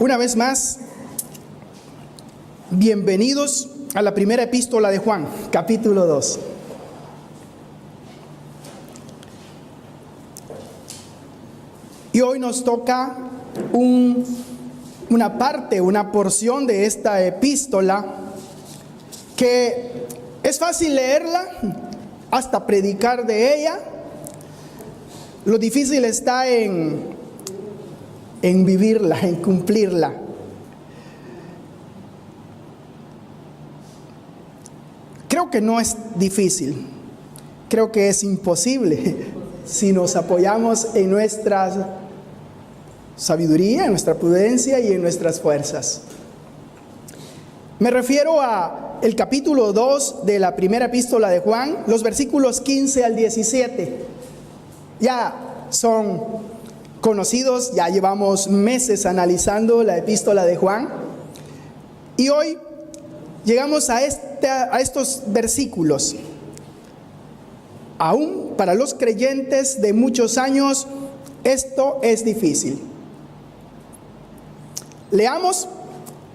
Una vez más, bienvenidos a la primera epístola de Juan, capítulo 2. Y hoy nos toca una porción de esta epístola que es fácil leerla, hasta predicar de ella. Lo difícil está en vivirla, en cumplirla. Creo que no es difícil, creo que es imposible si nos apoyamos en nuestra sabiduría, en nuestra prudencia y en nuestras fuerzas. Me refiero a el capítulo 2 de la primera epístola de Juan, los versículos 15 al 17. Ya son conocidos, ya llevamos meses analizando la epístola de Juan. Y hoy llegamos a estos versículos. Aún para los creyentes de muchos años, esto es difícil. Leamos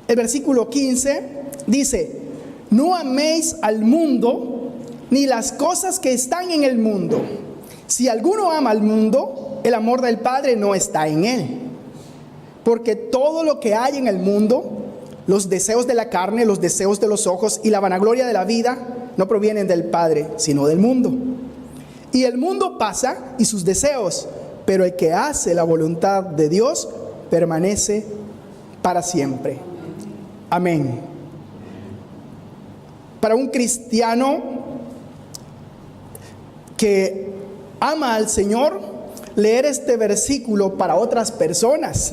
el versículo 15. Dice: no améis al mundo, ni las cosas que están en el mundo. Si alguno ama al mundo, el amor del Padre no está en él. Porque todo lo que hay en el mundo, los deseos de la carne, los deseos de los ojos y la vanagloria de la vida, no provienen del Padre, sino del mundo. Y el mundo pasa y sus deseos, pero el que hace la voluntad de Dios permanece para siempre. Amén. Para un cristiano que ama al Señor, leer este versículo para otras personas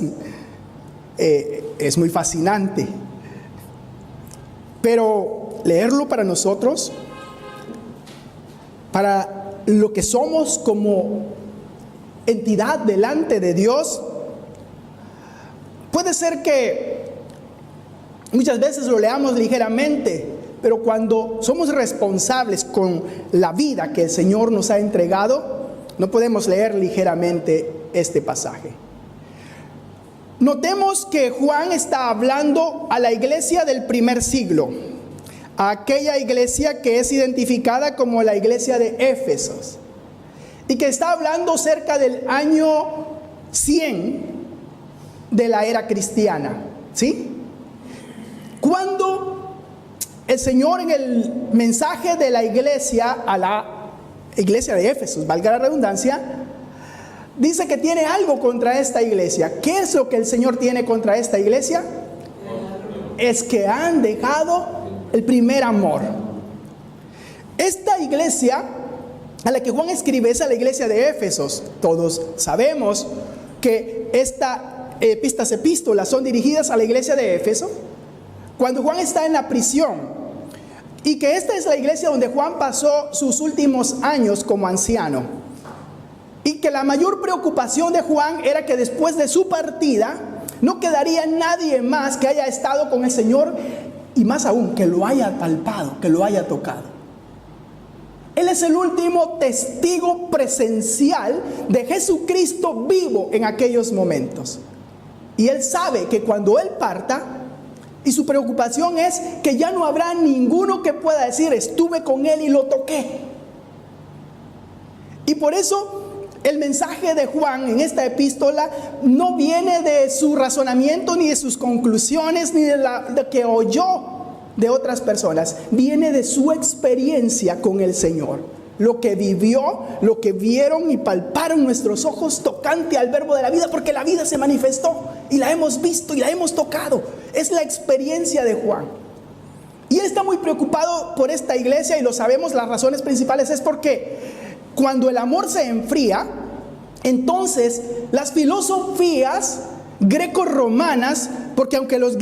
es muy fascinante. Pero leerlo para nosotros, para lo que somos como entidad delante de Dios, puede ser que muchas veces lo leamos ligeramente, pero cuando somos responsables con la vida que el Señor nos ha entregado, no podemos leer ligeramente este pasaje. Notemos que Juan está hablando a la iglesia del primer siglo, a aquella iglesia que es identificada como la iglesia de Éfeso, y que está hablando cerca del año 100 de la era cristiana, ¿sí? Cuando el Señor, en el mensaje de la iglesia a la iglesia de Éfeso, valga la redundancia, dice que tiene algo contra esta iglesia. ¿Qué es lo que el Señor tiene contra esta iglesia? Es que han dejado el primer amor. Esta iglesia a la que Juan escribe es a la iglesia de Éfeso. Todos sabemos que estas epístolas son dirigidas a la iglesia de Éfeso cuando Juan está en la prisión, y que esta es la iglesia donde Juan pasó sus últimos años como anciano, y que la mayor preocupación de Juan era que después de su partida no quedaría nadie más que haya estado con el Señor, y más aún que lo haya palpado, que lo haya tocado. Él es el último testigo presencial de Jesucristo vivo en aquellos momentos, y él sabe que cuando él parta, y su preocupación es que ya no habrá ninguno que pueda decir: estuve con él y lo toqué. Y por eso el mensaje de Juan en esta epístola no viene de su razonamiento, ni de sus conclusiones, ni de que oyó de otras personas. Viene de su experiencia con el Señor. Lo que vivió, lo que vieron y palparon nuestros ojos tocante al verbo de la vida, porque la vida se manifestó y la hemos visto y la hemos tocado. Es la experiencia de Juan. Y él está muy preocupado por esta iglesia, y lo sabemos. Las razones principales es porque cuando el amor se enfría, entonces las filosofías greco-romanas, porque aunque los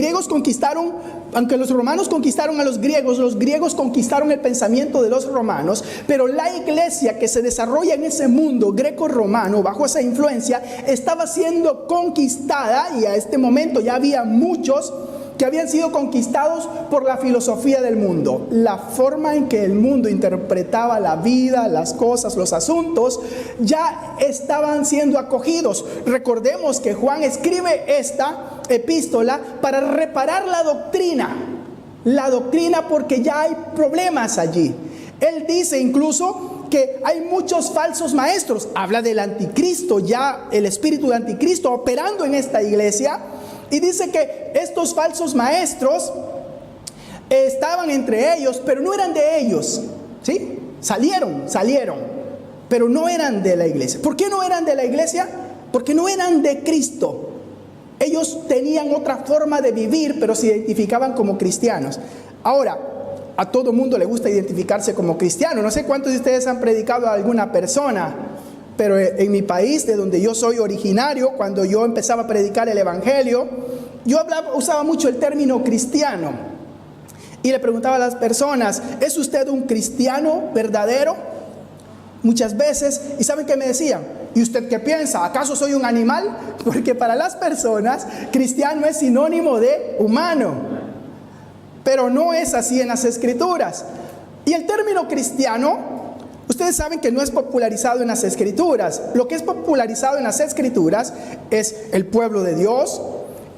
romanos conquistaron a los griegos conquistaron el pensamiento de los romanos, pero la iglesia que se desarrolla en ese mundo greco-romano bajo esa influencia estaba siendo conquistada, y a este momento ya había muchos que habían sido conquistados por la filosofía del mundo. La forma en que el mundo interpretaba la vida, las cosas, los asuntos, ya estaban siendo acogidos. Recordemos que Juan escribe esta epístola para reparar la doctrina porque ya hay problemas allí. Él dice incluso que hay muchos falsos maestros, habla del anticristo, ya el espíritu de anticristo operando en esta iglesia, y dice que estos falsos maestros estaban entre ellos, pero no eran de ellos, ¿sí? Salieron, pero no eran de la iglesia. ¿Por qué no eran de la iglesia? Porque no eran de Cristo. Ellos tenían otra forma de vivir, pero se identificaban como cristianos. Ahora, a todo mundo le gusta identificarse como cristiano. No sé cuántos de ustedes han predicado a alguna persona, pero en mi país, de donde yo soy originario, cuando yo empezaba a predicar el evangelio, yo usaba mucho el término cristiano. Y le preguntaba a las personas, ¿es usted un cristiano verdadero? Muchas veces, ¿y saben qué me decían? ¿Y usted qué piensa? ¿Acaso soy un animal? Porque para las personas, cristiano es sinónimo de humano. Pero no es así en las Escrituras. Y el término cristiano, ustedes saben que no es popularizado en las Escrituras. Lo que es popularizado en las Escrituras es el pueblo de Dios,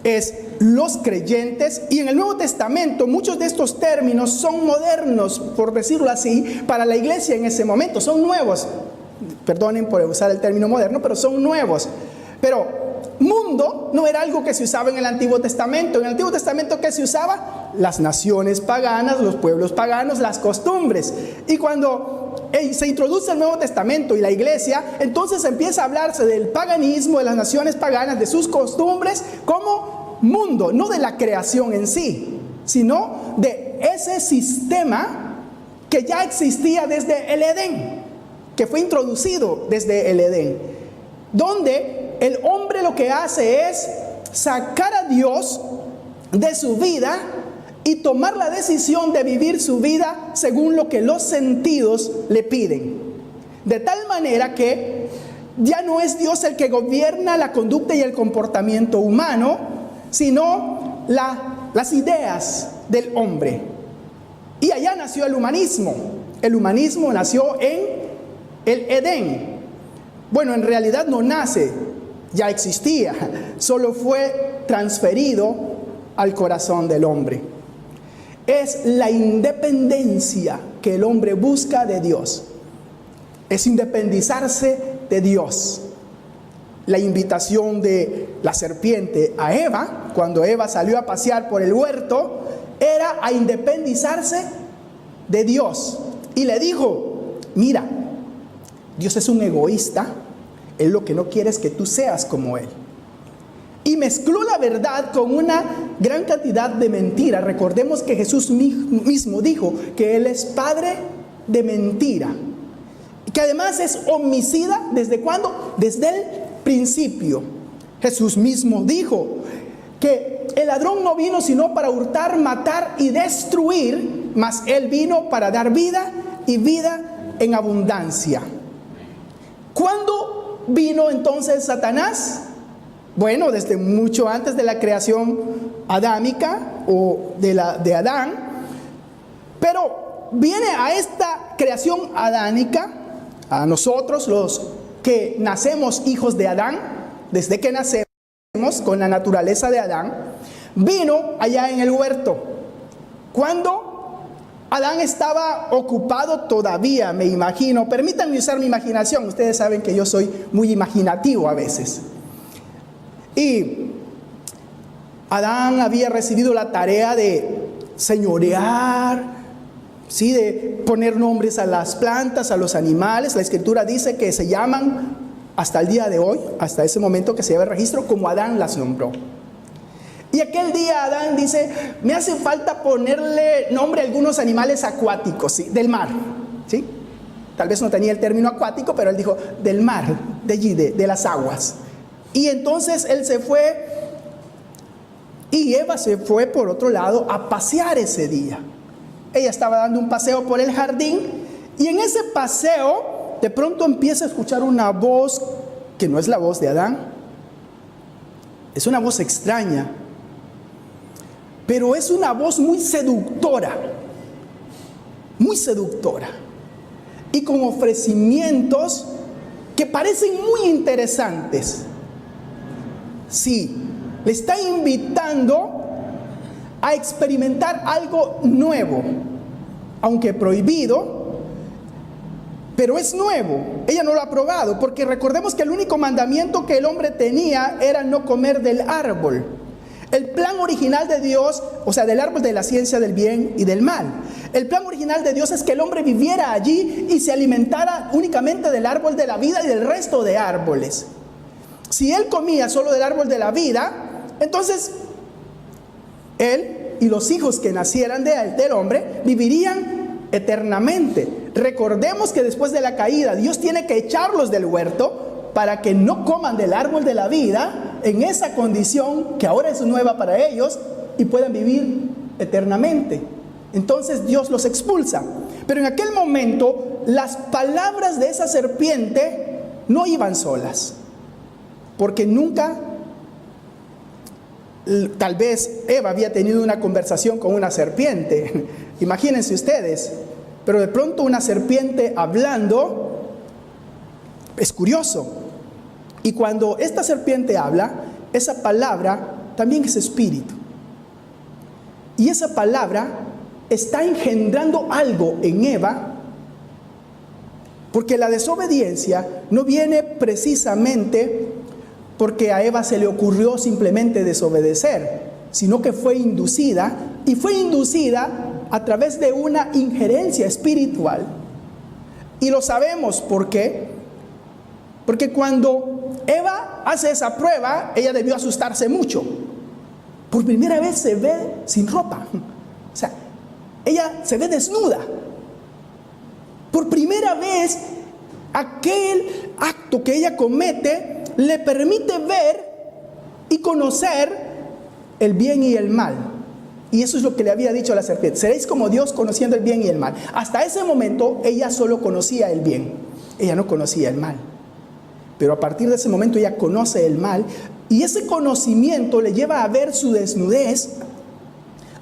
es los creyentes, y en el Nuevo Testamento muchos de estos términos son modernos, por decirlo así, para la iglesia en ese momento, son nuevos. Perdonen por usar el término moderno, pero son nuevos. Pero mundo no era algo que se usaba en el Antiguo Testamento. En el Antiguo Testamento, ¿qué se usaba? Las naciones paganas, los pueblos paganos, las costumbres. Y cuando se introduce el Nuevo Testamento y la iglesia, entonces empieza a hablarse del paganismo, de las naciones paganas, de sus costumbres, como mundo, no de la creación en sí, sino de ese sistema que ya existía desde el Edén, que fue introducido desde el Edén, donde el hombre lo que hace es sacar a Dios de su vida y tomar la decisión de vivir su vida según lo que los sentidos le piden. De tal manera que ya no es Dios el que gobierna la conducta y el comportamiento humano, sino las ideas del hombre. Y allá nació el humanismo. El humanismo nació en el Edén. Bueno, en realidad no nace, ya existía, solo fue transferido al corazón del hombre. Es la independencia que el hombre busca de Dios. Es independizarse de Dios. La invitación de la serpiente a Eva, cuando Eva salió a pasear por el huerto, era a independizarse de Dios. Y le dijo, mira, Dios es un egoísta, Él lo que no quiere es que tú seas como Él. Y mezcló la verdad con una gran cantidad de mentiras. Recordemos que Jesús mismo dijo que Él es padre de mentira. Y que además es homicida, ¿desde cuándo? Desde el principio. Jesús mismo dijo que el ladrón no vino sino para hurtar, matar y destruir, mas Él vino para dar vida y vida en abundancia. ¿Cuándo vino entonces Satanás? Bueno, desde mucho antes de la creación adámica o de Adán, pero viene a esta creación adánica, a nosotros los que nacemos hijos de Adán, desde que nacemos con la naturaleza de Adán, vino allá en el huerto. Cuando Adán estaba ocupado todavía, me imagino, permítanme usar mi imaginación, ustedes saben que yo soy muy imaginativo a veces. Y Adán había recibido la tarea de señorear, ¿sí? De poner nombres a las plantas, a los animales. La Escritura dice que se llaman hasta el día de hoy, hasta ese momento que se lleva el registro, como Adán las nombró. Y aquel día Adán dice, me hace falta ponerle nombre a algunos animales acuáticos, ¿sí? Del mar, ¿sí? Tal vez no tenía el término acuático, pero él dijo del mar, de allí, de las aguas. Y entonces él se fue y Eva se fue por otro lado a pasear ese día. Ella estaba dando un paseo por el jardín y en ese paseo de pronto empieza a escuchar una voz que no es la voz de Adán. Es una voz extraña, pero es una voz muy seductora y con ofrecimientos que parecen muy interesantes. Sí, le está invitando a experimentar algo nuevo, aunque prohibido, pero es nuevo. Ella no lo ha probado, porque recordemos que el único mandamiento que el hombre tenía era no comer del árbol. El plan original de Dios, o sea, del árbol de la ciencia del bien y del mal. El plan original de Dios es que el hombre viviera allí y se alimentara únicamente del árbol de la vida y del resto de árboles. Si él comía solo del árbol de la vida, entonces él y los hijos que nacieran del hombre vivirían eternamente. Recordemos que después de la caída, Dios tiene que echarlos del huerto para que no coman del árbol de la vida en esa condición que ahora es nueva para ellos y puedan vivir eternamente. Entonces Dios los expulsa. Pero en aquel momento las palabras de esa serpiente no iban solas, porque nunca, tal vez Eva había tenido una conversación con una serpiente, imagínense ustedes, pero de pronto una serpiente hablando es curioso. Y cuando esta serpiente habla, esa palabra también es espíritu. Y esa palabra está engendrando algo en Eva, porque la desobediencia no viene precisamente porque a Eva se le ocurrió simplemente desobedecer, sino que fue inducida, y fue inducida a través de una injerencia espiritual. Y lo sabemos ¿por qué? Porque cuando Eva hace esa prueba, ella debió asustarse mucho. Por primera vez se ve sin ropa. O sea, ella se ve desnuda. Por primera vez, aquel acto que ella comete le permite ver y conocer el bien y el mal. Y eso es lo que le había dicho a la serpiente: seréis como Dios conociendo el bien y el mal. Hasta ese momento ella solo conocía el bien, ella no conocía el mal. Pero a partir de ese momento ella conoce el mal, y ese conocimiento le lleva a ver su desnudez.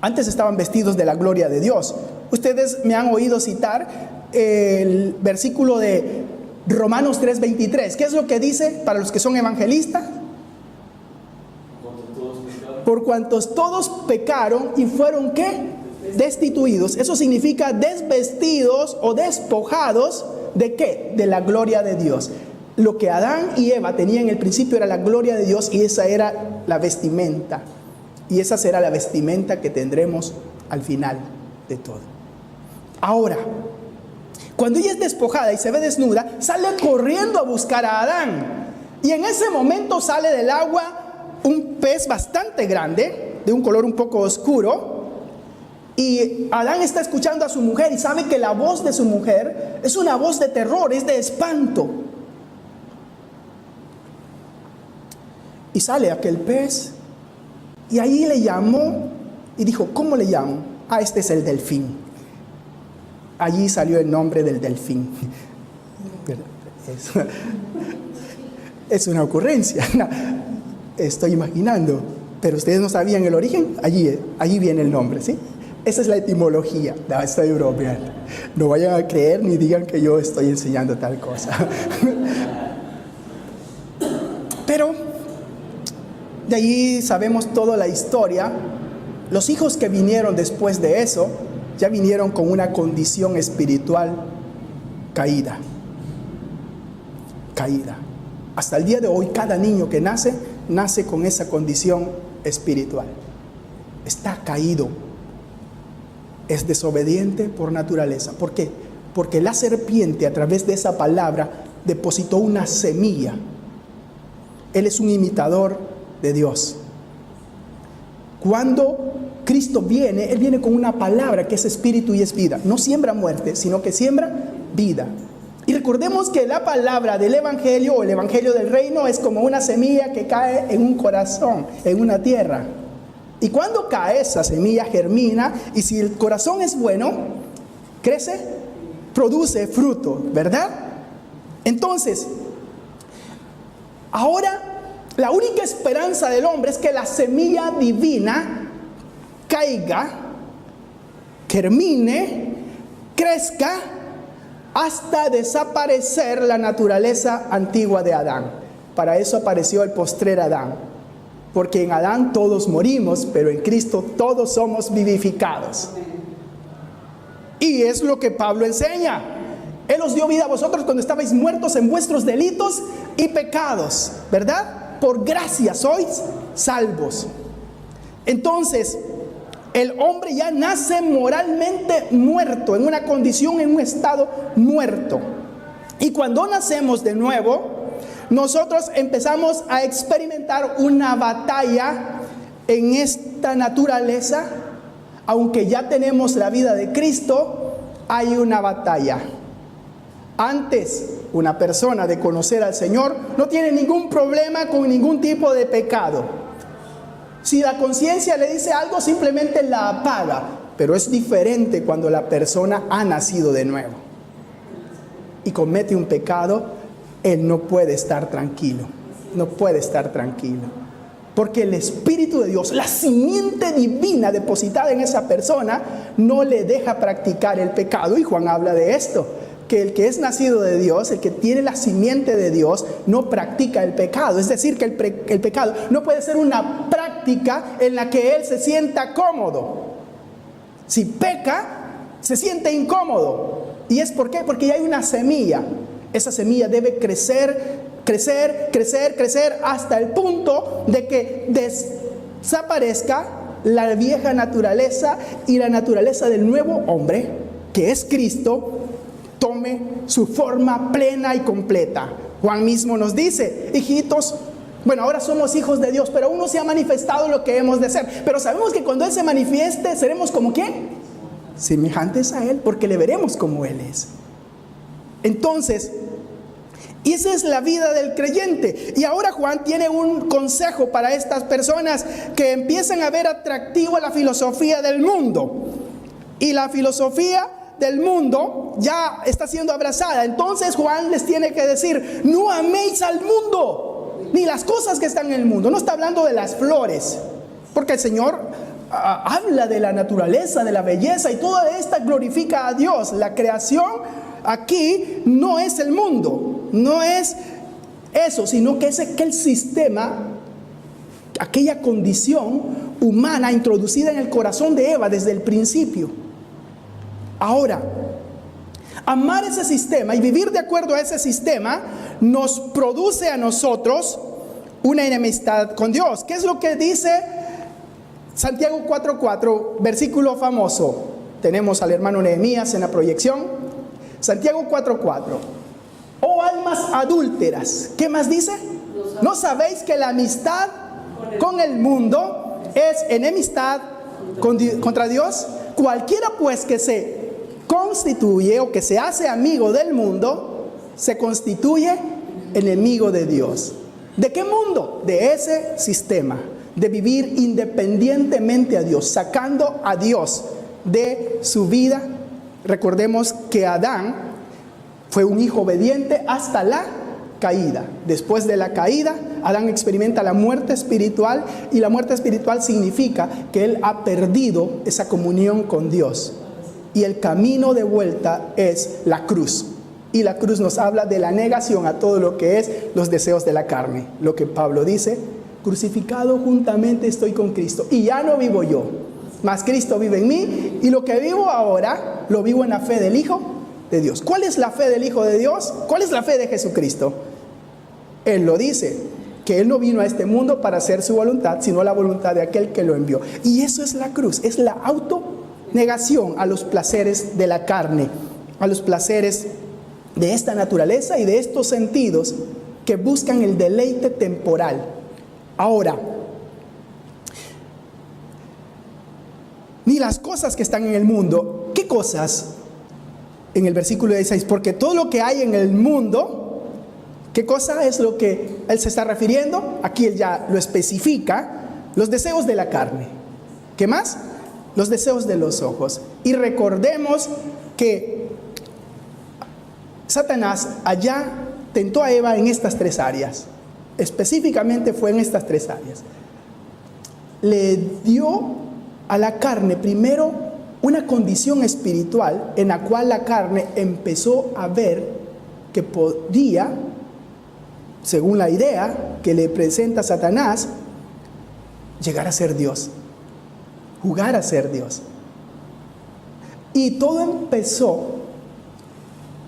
Antes estaban vestidos de la gloria de Dios. Ustedes me han oído citar el versículo de Romanos 3:23. ¿Qué es lo que dice para los que son evangelistas? Por cuantos todos pecaron y fueron ¿qué? Destituidos. Eso significa desvestidos o despojados ¿de qué? De la gloria de Dios. Lo que Adán y Eva tenían en el principio era la gloria de Dios, y esa era la vestimenta. Y esa será la vestimenta que tendremos al final de todo. Ahora, cuando ella es despojada y se ve desnuda, sale corriendo a buscar a Adán. Y en ese momento sale del agua un pez bastante grande, de un color un poco oscuro. Y Adán está escuchando a su mujer y sabe que la voz de su mujer es una voz de terror, es de espanto. Y sale aquel pez, y ahí le llamó y dijo: ¿cómo le llamo? Ah, este es el delfín. Allí salió el nombre del delfín. Es una ocurrencia, estoy imaginando, pero ustedes no sabían el origen. Allí viene el nombre, ¿sí? Esa es la etimología. No, estoy bromeando. No vayan a creer ni digan que yo estoy enseñando tal cosa. Pero de allí sabemos toda la historia. Los hijos que vinieron después de eso ya vinieron con una condición espiritual caída. Hasta el día de hoy, cada niño que nace con esa condición espiritual. Está caído. Es desobediente por naturaleza. ¿Por qué? Porque la serpiente, a través de esa palabra, depositó una semilla. Él es un imitador de Dios. Cuando Cristo viene, Él viene con una palabra que es espíritu y es vida. No siembra muerte, sino que siembra vida. Y recordemos que la palabra del evangelio o el evangelio del reino es como una semilla que cae en un corazón, en una tierra. Y cuando cae, esa semilla germina, y si el corazón es bueno, crece, produce fruto, ¿verdad? Entonces, ahora la única esperanza del hombre es que la semilla divina caiga, germine, crezca, hasta desaparecer la naturaleza antigua de Adán. Para eso apareció el postrer Adán. Porque en Adán todos morimos, pero en Cristo todos somos vivificados. Y es lo que Pablo enseña. Él os dio vida a vosotros cuando estabais muertos en vuestros delitos y pecados, ¿verdad? Por gracia sois salvos. Entonces, el hombre ya nace moralmente muerto, en una condición, en un estado muerto. Y cuando nacemos de nuevo, nosotros empezamos a experimentar una batalla en esta naturaleza. Aunque ya tenemos la vida de Cristo, hay una batalla. Antes, una persona de conocer al Señor no tiene ningún problema con ningún tipo de pecado. Si la conciencia le dice algo, simplemente la apaga. Pero es diferente cuando la persona ha nacido de nuevo y comete un pecado. Él no puede estar tranquilo. No puede estar tranquilo. Porque el Espíritu de Dios, la simiente divina depositada en esa persona, no le deja practicar el pecado. Y Juan habla de esto, que el que es nacido de Dios, el que tiene la simiente de Dios, no practica el pecado. Es decir, que el pecado no puede ser una práctica en la que él se sienta cómodo. Si peca, se siente incómodo. ¿Y es por qué? Porque ya hay una semilla. Esa semilla debe crecer hasta el punto de que desaparezca la vieja naturaleza y la naturaleza del nuevo hombre, que es Cristo, tome su forma plena y completa. Juan mismo nos dice: hijitos, bueno, ahora somos hijos de Dios, pero aún no se ha manifestado lo que hemos de ser. Pero sabemos que cuando Él se manifieste, seremos como ¿quién? Semejantes a Él, porque le veremos como Él es. Entonces, esa es la vida del creyente. Y ahora Juan tiene un consejo para estas personas que empiezan a ver atractivo la filosofía del mundo. Y la filosofía del mundo ya está siendo abrazada. Entonces Juan les tiene que decir: no améis al mundo, ni las cosas que están en el mundo. No está hablando de las flores, porque el Señor habla de la naturaleza, de la belleza, y toda esta glorifica a Dios. La creación aquí no es el mundo, no es eso, sino que es aquel sistema, aquella condición humana introducida en el corazón de Eva desde el principio. Ahora, amar ese sistema y vivir de acuerdo a ese sistema nos produce a nosotros una enemistad con Dios. ¿Qué es lo que dice Santiago 4:4, versículo famoso? Tenemos al hermano Nehemías en la proyección. Santiago 4:4. Oh almas adúlteras, ¿qué más dice? ¿No sabéis que la amistad con el mundo es enemistad contra Dios? Cualquiera pues que se constituye o que se hace amigo del mundo, se constituye enemigo de Dios. ¿De qué mundo? De ese sistema de vivir independientemente a Dios, sacando a Dios de su vida. Recordemos que Adán fue un hijo obediente hasta la caída. Después de la caída, Adán experimenta la muerte espiritual, y la muerte espiritual significa que él ha perdido esa comunión con Dios. Y el camino de vuelta es la cruz. Y la cruz nos habla de la negación a todo lo que es los deseos de la carne. Lo que Pablo dice: crucificado juntamente estoy con Cristo, y ya no vivo yo, mas Cristo vive en mí, y lo que vivo ahora lo vivo en la fe del Hijo de Dios. ¿Cuál es la fe del Hijo de Dios? ¿Cuál es la fe de Jesucristo? Él lo dice, que Él no vino a este mundo para hacer su voluntad, sino la voluntad de aquel que lo envió. Y eso es la cruz, es la autonegación a los placeres de la carne, a los placeres de esta naturaleza y de estos sentidos que buscan el deleite temporal. Ahora, ni las cosas que están en el mundo. ¿Qué cosas? En el versículo 16, porque todo lo que hay en el mundo, ¿qué cosa es lo que él se está refiriendo? Aquí él ya lo especifica: los deseos de la carne. ¿Qué más? Los deseos de los ojos. Y recordemos que Satanás allá tentó a Eva en estas tres áreas. Específicamente fue en estas tres áreas. Le dio a la carne primero una condición espiritual en la cual la carne empezó a ver que podía, según la idea que le presenta Satanás, llegar a ser Dios, jugar a ser Dios. Y todo empezó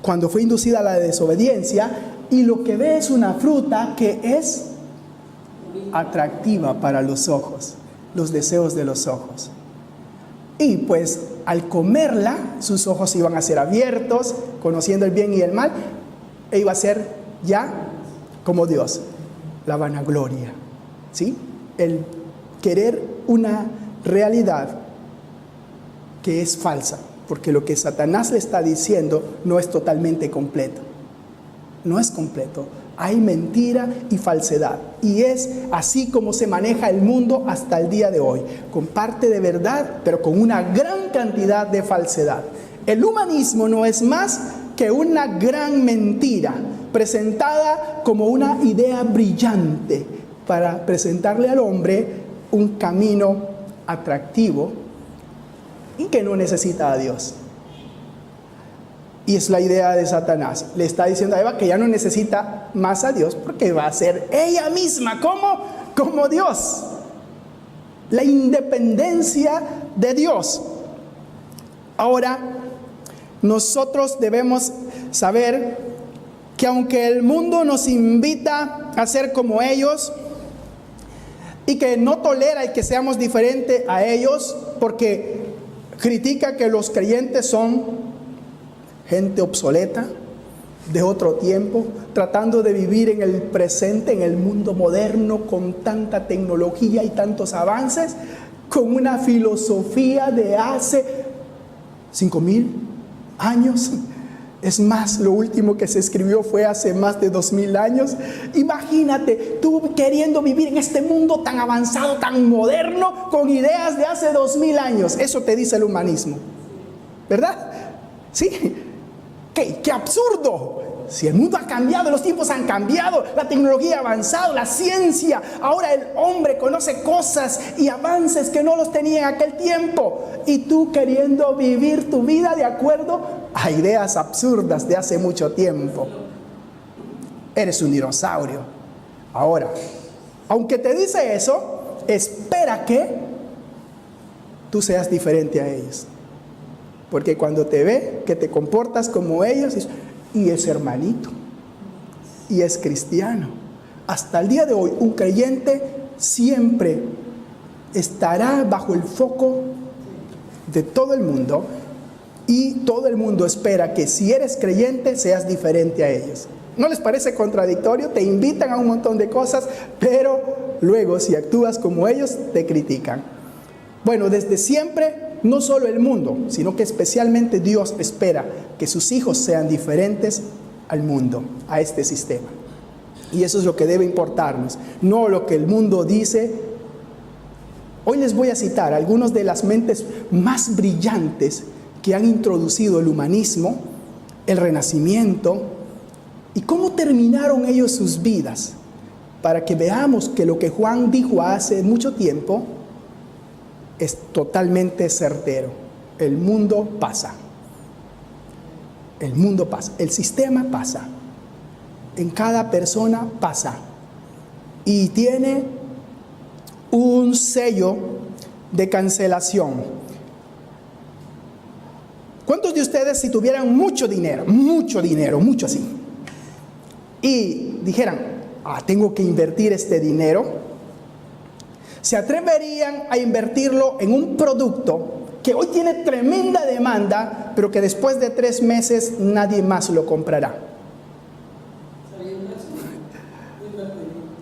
cuando fue inducida a la desobediencia, y lo que ve es una fruta que es atractiva para los ojos, los deseos de los ojos. Y pues al comerla, sus ojos iban a ser abiertos, conociendo el bien y el mal, e iba a ser ya como Dios, la vanagloria, ¿sí? El querer una realidad que es falsa, porque lo que Satanás le está diciendo no es totalmente completo. No es completo. Hay mentira y falsedad. Y es así como se maneja el mundo hasta el día de hoy. Con parte de verdad, pero con una gran cantidad de falsedad. El humanismo no es más que una gran mentira, presentada como una idea brillante para presentarle al hombre un camino atractivo y que no necesita a Dios. Y es la idea de Satanás. Le está diciendo a Eva que ya no necesita más a Dios porque va a ser ella misma como Dios. La independencia de Dios. Ahora, nosotros debemos saber que aunque el mundo nos invita a ser como ellos y que no tolera el que seamos diferentes a ellos porque critica que los creyentes son gente obsoleta, de otro tiempo, tratando de vivir en el presente, en el mundo moderno, con tanta tecnología y tantos avances, con una filosofía de hace 5,000 años. Es más, lo último que se escribió fue hace más de 2,000 años. Imagínate, tú queriendo vivir en este mundo tan avanzado, tan moderno, con ideas de hace 2,000 años. Eso te dice el humanismo, ¿verdad? Sí. ¡Qué absurdo! Si el mundo ha cambiado, los tiempos han cambiado, la tecnología ha avanzado, la ciencia, ahora el hombre conoce cosas y avances que no los tenía en aquel tiempo. Y tú queriendo vivir tu vida de acuerdo a ideas absurdas de hace mucho tiempo. Eres un dinosaurio. Ahora, aunque te dice eso, espera que tú seas diferente a ellos. Porque cuando te ve que te comportas como ellos, y es hermanito, y es cristiano. Hasta el día de hoy, un creyente siempre estará bajo el foco de todo el mundo, y todo el mundo espera que si eres creyente seas diferente a ellos. ¿No les parece contradictorio? Te invitan a un montón de cosas, pero luego si actúas como ellos, te critican. Bueno, desde siempre, no solo el mundo, sino que especialmente Dios espera que sus hijos sean diferentes al mundo, a este sistema. Y eso es lo que debe importarnos, no lo que el mundo dice. Hoy les voy a citar algunas de las mentes más brillantes que han introducido el humanismo, el renacimiento, y cómo terminaron ellos sus vidas, para que veamos que lo que Juan dijo hace mucho tiempo es totalmente certero. El mundo pasa. El mundo pasa. El sistema pasa. En cada persona pasa. Y tiene un sello de cancelación. ¿Cuántos de ustedes, si tuvieran mucho dinero, mucho así, y dijeran, tengo que invertir este dinero, se atreverían a invertirlo en un producto que hoy tiene tremenda demanda, pero que después de 3 meses nadie más lo comprará?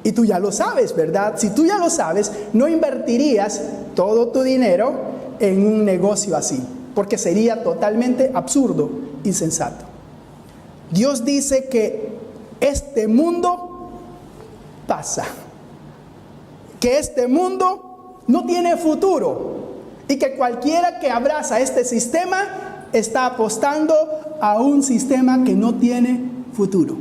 Y tú ya lo sabes, ¿verdad? Si tú ya lo sabes, no invertirías todo tu dinero en un negocio así, porque sería totalmente absurdo, insensato. Dios dice que este mundo pasa, que este mundo no tiene futuro y que cualquiera que abraza este sistema está apostando a un sistema que no tiene futuro.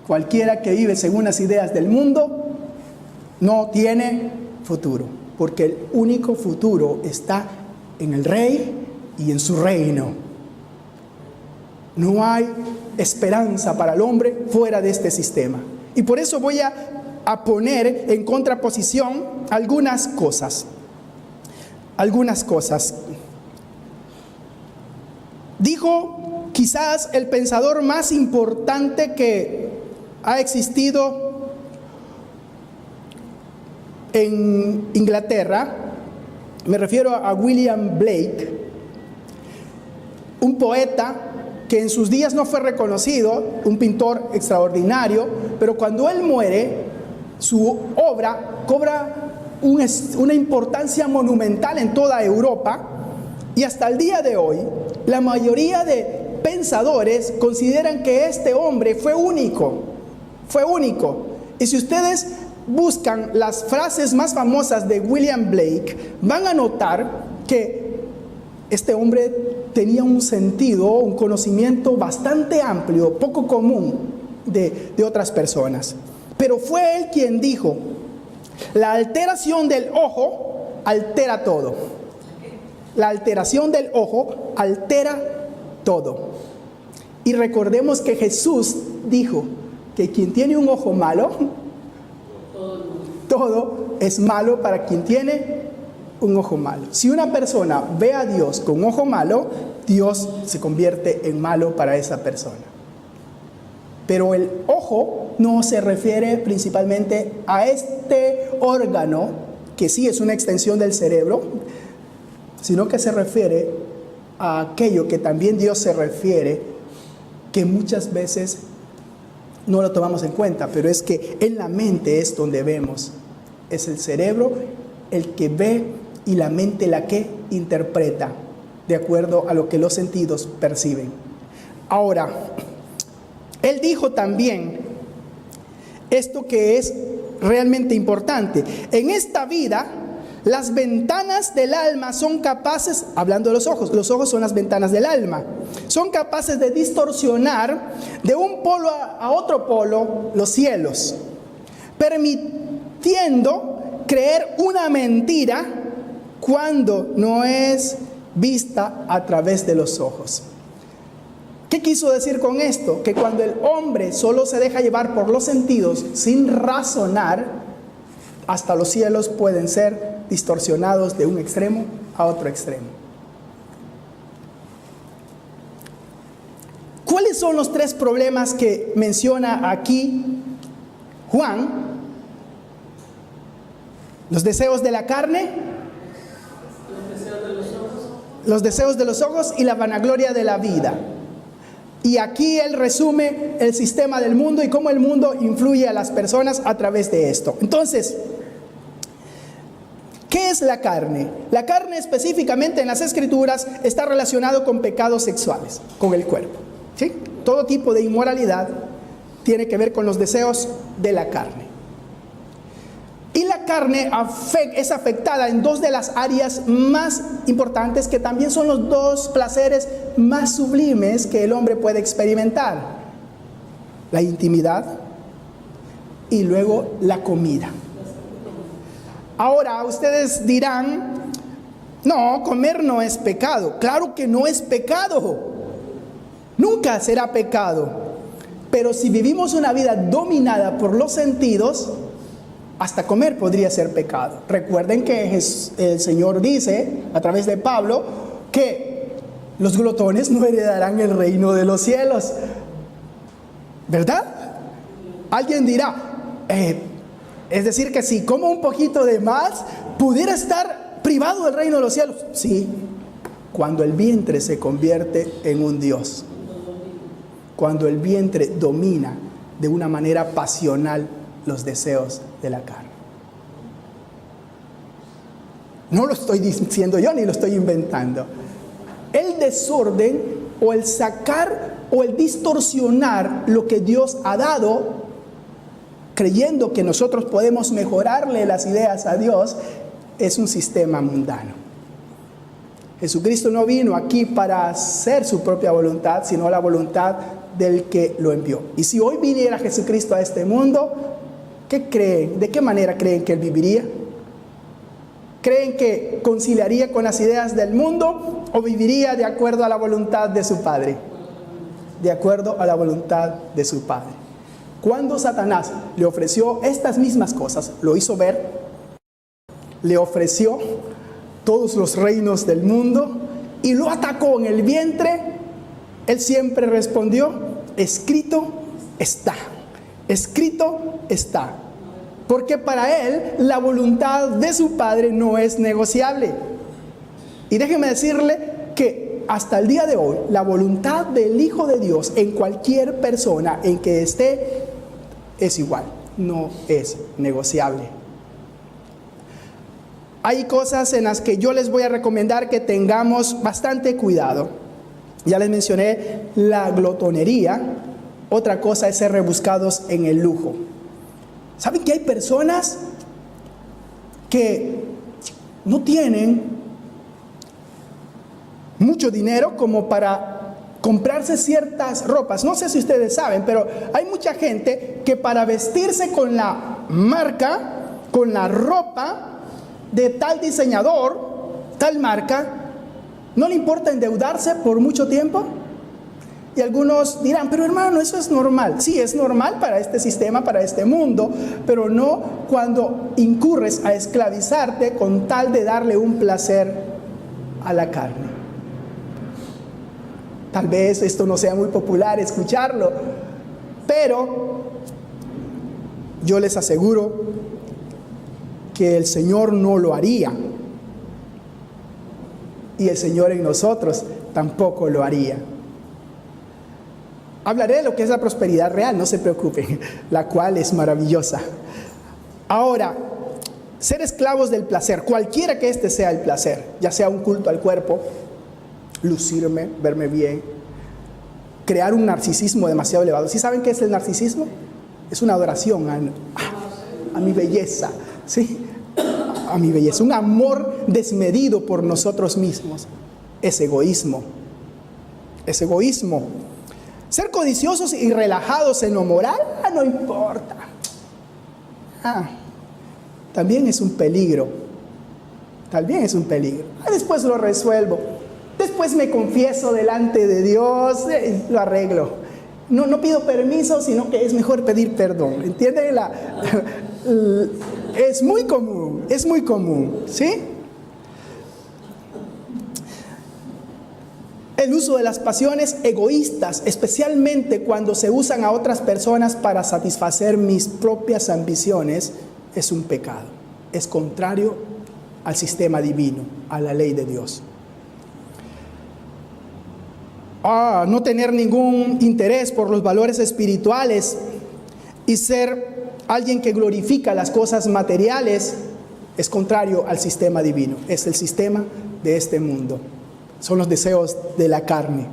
Cualquiera que vive según las ideas del mundo no tiene futuro, porque el único futuro está en el Rey y en su reino. No hay esperanza para el hombre fuera de este sistema. Y por eso voy a a poner en contraposición algunas cosas. Dijo quizás el pensador más importante que ha existido en Inglaterra, me refiero a William Blake, un poeta que en sus días no fue reconocido, un pintor extraordinario, pero cuando él muere, su obra cobra una importancia monumental en toda Europa, y hasta el día de hoy, la mayoría de pensadores consideran que este hombre fue único. Y si ustedes buscan las frases más famosas de William Blake, van a notar que este hombre tenía un sentido, un conocimiento bastante amplio, poco común de otras personas. Pero fue él quien dijo: la alteración del ojo altera todo. La alteración del ojo altera todo. Y recordemos que Jesús dijo que quien tiene un ojo malo, todo es malo para quien tiene un ojo malo. Si una persona ve a Dios con un ojo malo, Dios se convierte en malo para esa persona. Pero el ojo no se refiere principalmente a este órgano, que sí es una extensión del cerebro, sino que se refiere a aquello que también Dios se refiere, que muchas veces no lo tomamos en cuenta, pero es que en la mente es donde vemos. Es el cerebro el que ve y la mente la que interpreta, de acuerdo a lo que los sentidos perciben. Ahora, él dijo también esto que es realmente importante: en esta vida, las ventanas del alma son capaces, hablando de los ojos son las ventanas del alma, son capaces de distorsionar de un polo a otro polo los cielos, permitiendo creer una mentira cuando no es vista a través de los ojos. ¿Qué quiso decir con esto? Que cuando el hombre solo se deja llevar por los sentidos sin razonar, hasta los cielos pueden ser distorsionados de un extremo a otro extremo. ¿Cuáles son los tres problemas que menciona aquí Juan? Los deseos de la carne, los deseos de los ojos y la vanagloria de la vida. Y aquí él resume el sistema del mundo y cómo el mundo influye a las personas a través de esto. Entonces, ¿qué es la carne? La carne específicamente en las Escrituras está relacionado con pecados sexuales, con el cuerpo, ¿sí? Todo tipo de inmoralidad tiene que ver con los deseos de la carne. Y la carne es afectada en dos de las áreas más importantes, que también son los dos placeres más sublimes que el hombre puede experimentar: la intimidad y luego la comida. Ahora ustedes dirán: no, comer no es pecado. Claro que no es pecado, nunca será pecado. Pero si vivimos una vida dominada por los sentidos, hasta comer podría ser pecado. Recuerden que el Señor dice a través de Pablo que los glotones no heredarán el reino de los cielos, ¿verdad? Alguien dirá, es decir que si como un poquito de más, pudiera estar privado del reino de los cielos. Sí, cuando el vientre se convierte en un Dios, cuando el vientre domina de una manera pasional los deseos de la carne. No lo estoy diciendo yo ni lo estoy inventando. El desorden o el sacar o el distorsionar lo que Dios ha dado, creyendo que nosotros podemos mejorarle las ideas a Dios, es un sistema mundano. Jesucristo no vino aquí para hacer su propia voluntad, sino la voluntad del que lo envió. Y si hoy viniera Jesucristo a este mundo, ¿qué creen? ¿De qué manera creen que Él viviría? ¿Creen que conciliaría con las ideas del mundo o viviría de acuerdo a la voluntad de su Padre? De acuerdo a la voluntad de su Padre. Cuando Satanás le ofreció estas mismas cosas, lo hizo ver, le ofreció todos los reinos del mundo y lo atacó en el vientre, él siempre respondió: escrito está, escrito está. Porque para él la voluntad de su Padre no es negociable. Y déjeme decirle que hasta el día de hoy la voluntad del Hijo de Dios en cualquier persona en que esté es igual, no es negociable. Hay cosas en las que yo les voy a recomendar que tengamos bastante cuidado. Ya les mencioné la glotonería. Otra cosa es ser rebuscados en el lujo. ¿Saben que hay personas que no tienen mucho dinero como para comprarse ciertas ropas? No sé si ustedes saben, pero hay mucha gente que para vestirse con la marca, con la ropa de tal diseñador, tal marca, no le importa endeudarse por mucho tiempo. Y algunos dirán: pero hermano, eso es normal. Sí, es normal para este sistema, para este mundo, pero no cuando incurres a esclavizarte con tal de darle un placer a la carne. Tal vez esto no sea muy popular escucharlo, pero yo les aseguro que el Señor no lo haría. Y el Señor en nosotros tampoco lo haría. Hablaré de lo que es la prosperidad real, no se preocupen, la cual es maravillosa. Ahora, ser esclavos del placer, cualquiera que este sea el placer, ya sea un culto al cuerpo, lucirme, verme bien, crear un narcisismo demasiado elevado. ¿Sí saben qué es el narcisismo? Es una adoración a mi belleza, ¿sí? A mi belleza, un amor desmedido por nosotros mismos. Es egoísmo, es egoísmo. Ser codiciosos y relajados en lo moral, no importa. También es un peligro. También es un peligro. Después lo resuelvo. Después me confieso delante de Dios, lo arreglo. No pido permiso, sino que es mejor pedir perdón. ¿Entienden? Es muy común, ¿sí? El uso de las pasiones egoístas, especialmente cuando se usan a otras personas para satisfacer mis propias ambiciones, es un pecado. Es contrario al sistema divino, a la ley de Dios. No tener ningún interés por los valores espirituales y ser alguien que glorifica las cosas materiales es contrario al sistema divino. Es el sistema de este mundo. Son los deseos de la carne.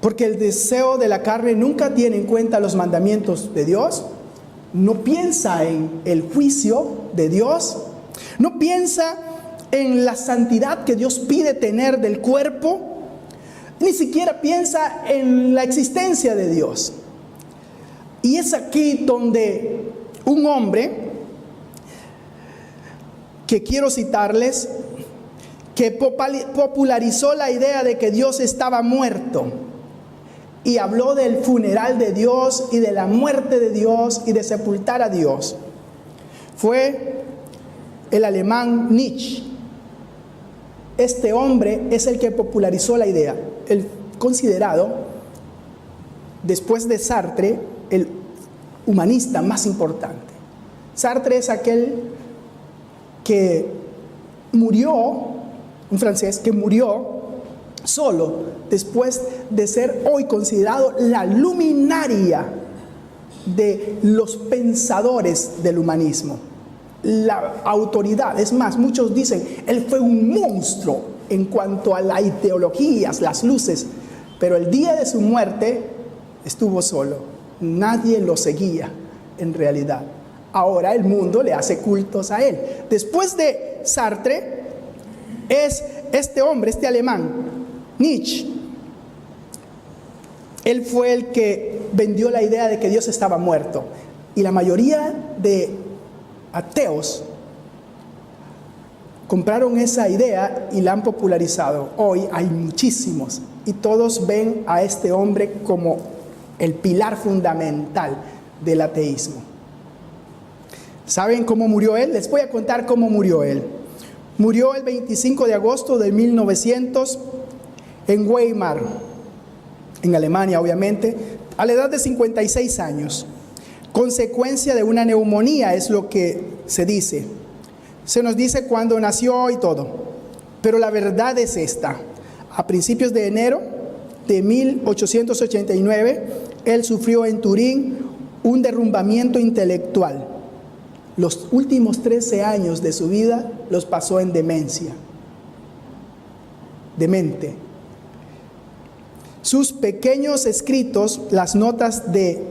Porque el deseo de la carne nunca tiene en cuenta los mandamientos de Dios, no piensa en el juicio de Dios, no piensa en la santidad que Dios pide tener del cuerpo, ni siquiera piensa en la existencia de Dios. Y es aquí donde un hombre, que quiero citarles, que popularizó la idea de que Dios estaba muerto y habló del funeral de Dios y de la muerte de Dios y de sepultar a Dios, fue el alemán Nietzsche. Este hombre es el que popularizó la idea, el considerado, después de Sartre, el humanista más importante. Sartre es aquel que murió, un francés que murió solo después de ser hoy considerado la luminaria de los pensadores del humanismo, la autoridad. Es más, muchos dicen, él fue un monstruo en cuanto a las ideologías, las luces, pero el día de su muerte estuvo solo, nadie lo seguía en realidad. Ahora el mundo le hace cultos a él. Después de Sartre es este hombre, este alemán, Nietzsche. Él fue el que vendió la idea de que Dios estaba muerto. Y la mayoría de ateos compraron esa idea y la han popularizado. Hoy hay muchísimos y todos ven a este hombre como el pilar fundamental del ateísmo. ¿Saben cómo murió él? Les voy a contar cómo murió él. Murió el 25 de agosto de 1900 en Weimar, en Alemania obviamente, a la edad de 56 años. Consecuencia de una neumonía es lo que se dice. Se nos dice cuándo nació y todo. Pero la verdad es esta. A principios de enero de 1889, él sufrió en Turín un derrumbamiento intelectual. Los últimos 13 años de su vida los pasó en demencia. Demente. Sus pequeños escritos, las notas de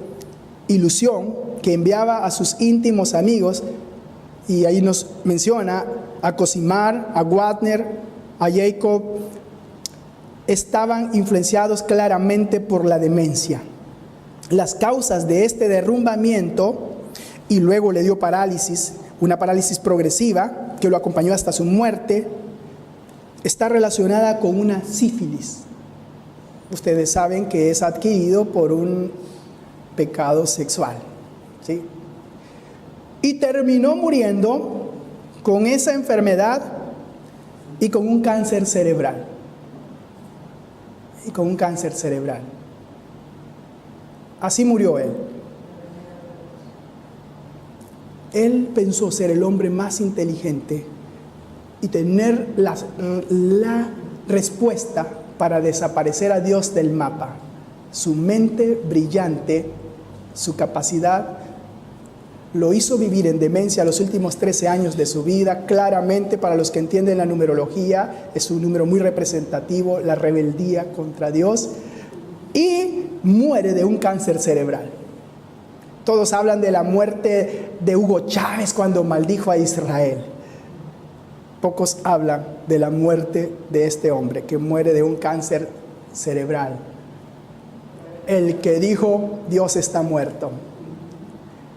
ilusión que enviaba a sus íntimos amigos, y ahí nos menciona a Cossimar, a Wagner, a Jacob, estaban influenciados claramente por la demencia. Las causas de este derrumbamiento, y luego le dio parálisis, una parálisis progresiva que lo acompañó hasta su muerte, está relacionada con una sífilis. Ustedes saben que es adquirido por un pecado sexual, ¿sí? Y terminó muriendo con esa enfermedad y con un cáncer cerebral. Así murió él. Él pensó ser el hombre más inteligente y tener la respuesta para desaparecer a Dios del mapa. Su mente brillante, su capacidad, lo hizo vivir en demencia los últimos 13 años de su vida. Claramente, para los que entienden la numerología, es un número muy representativo, la rebeldía contra Dios, y muere de un cáncer cerebral. Todos hablan de la muerte de Hugo Chávez cuando maldijo a Israel. Pocos hablan de la muerte de este hombre que muere de un cáncer cerebral. El que dijo, Dios está muerto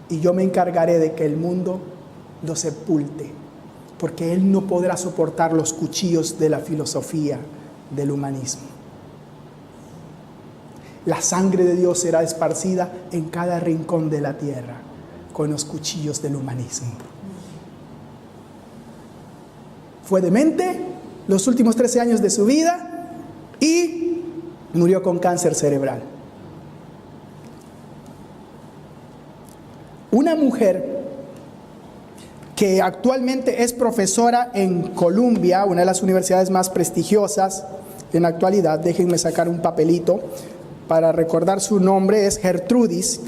y yo me encargaré de que el mundo lo sepulte, porque él no podrá soportar los cuchillos de la filosofía del humanismo. La sangre de Dios será esparcida en cada rincón de la tierra con los cuchillos del humanismo. Fue demente los últimos 13 años de su vida y murió con cáncer cerebral. Una mujer que actualmente es profesora en Columbia, una de las universidades más prestigiosas en la actualidad, déjenme sacar un papelito para recordar su nombre, es Gertrudis.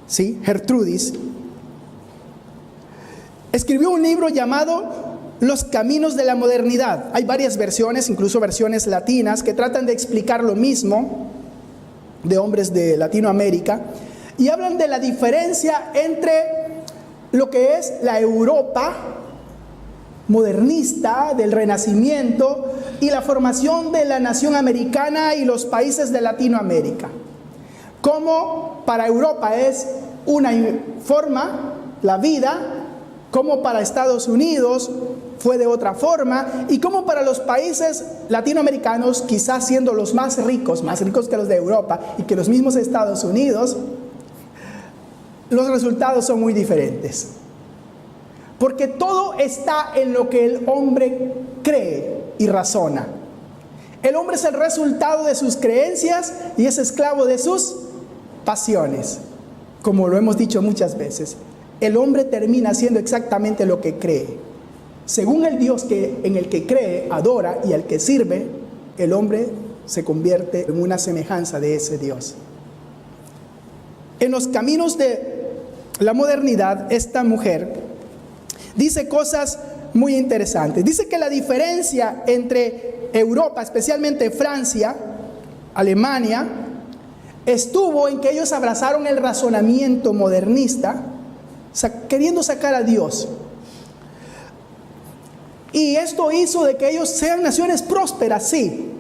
Sí, Gertrudis. Escribió un libro llamado Los Caminos de la Modernidad. Hay varias versiones, incluso versiones latinas, que tratan de explicar lo mismo, de hombres de Latinoamérica, y hablan de la diferencia entre lo que es la Europa modernista del Renacimiento y la formación de la nación americana y los países de Latinoamérica. Como para Europa es una forma, la vida, como para Estados Unidos fue de otra forma, y como para los países latinoamericanos, quizás siendo los más ricos que los de Europa y que los mismos Estados Unidos, los resultados son muy diferentes. Porque todo está en lo que el hombre cree y razona. El hombre es el resultado de sus creencias y es esclavo de sus pasiones. Como lo hemos dicho muchas veces, el hombre termina haciendo exactamente lo que cree. Según el Dios en el que cree, adora y al que sirve, el hombre se convierte en una semejanza de ese Dios. En los caminos de la modernidad, esta mujer dice cosas muy interesantes. Dice que la diferencia entre Europa, especialmente Francia, Alemania, estuvo en que ellos abrazaron el razonamiento modernista, queriendo sacar a Dios. Y esto hizo de que ellos sean naciones prósperas, sí,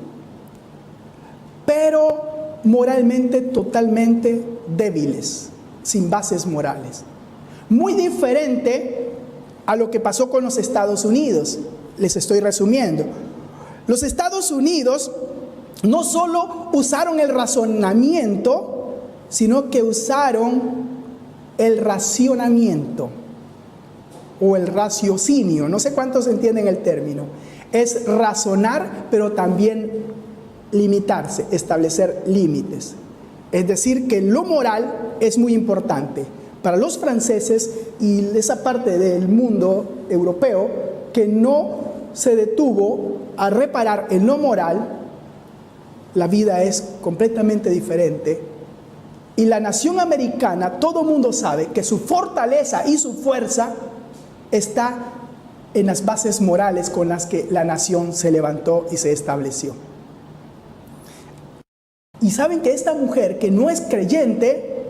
pero moralmente totalmente débiles, sin bases morales. Muy diferente a lo que pasó con los Estados Unidos. Les estoy resumiendo. Los Estados Unidos no solo usaron el razonamiento, sino que usaron el racionamiento o el raciocinio. No sé cuántos entienden el término. Es razonar, pero también limitarse, establecer límites. Es decir, que lo moral es muy importante para los franceses y esa parte del mundo europeo que no se detuvo a reparar en lo moral. La vida es completamente diferente. Y la nación americana, todo el mundo sabe que su fortaleza y su fuerza está en las bases morales con las que la nación se levantó y se estableció. Y saben que esta mujer que no es creyente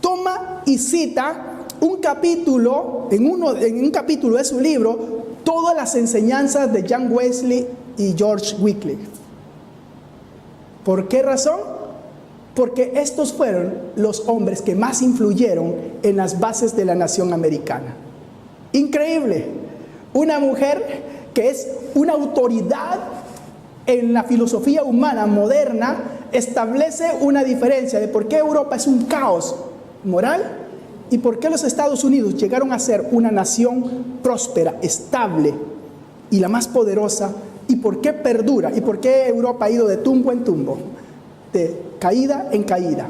toma y cita un capítulo, en un capítulo de su libro, todas las enseñanzas de John Wesley y George Wycliffe. ¿Por qué razón? Porque estos fueron los hombres que más influyeron en las bases de la nación americana. Increíble. Una mujer que es una autoridad en la filosofía humana moderna establece una diferencia de por qué Europa es un caos moral y por qué los Estados Unidos llegaron a ser una nación próspera, estable y la más poderosa, y por qué perdura y por qué Europa ha ido de tumbo en tumbo, de caída en caída.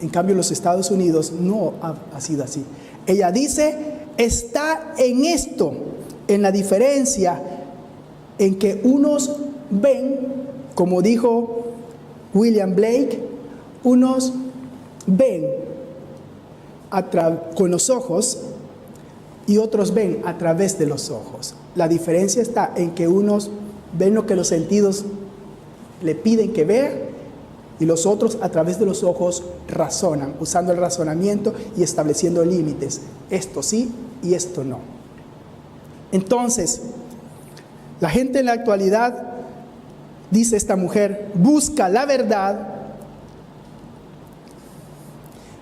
En cambio, los Estados Unidos no ha sido así. Ella dice, está en esto, en la diferencia en que unos ven, como dijo William Blake, unos ven con los ojos y otros ven a través de los ojos. La diferencia está en que unos ven lo que los sentidos le piden que vea y los otros a través de los ojos razonan, usando el razonamiento y estableciendo límites. Esto sí y esto no. Entonces, la gente en la actualidad, dice esta mujer, busca la verdad,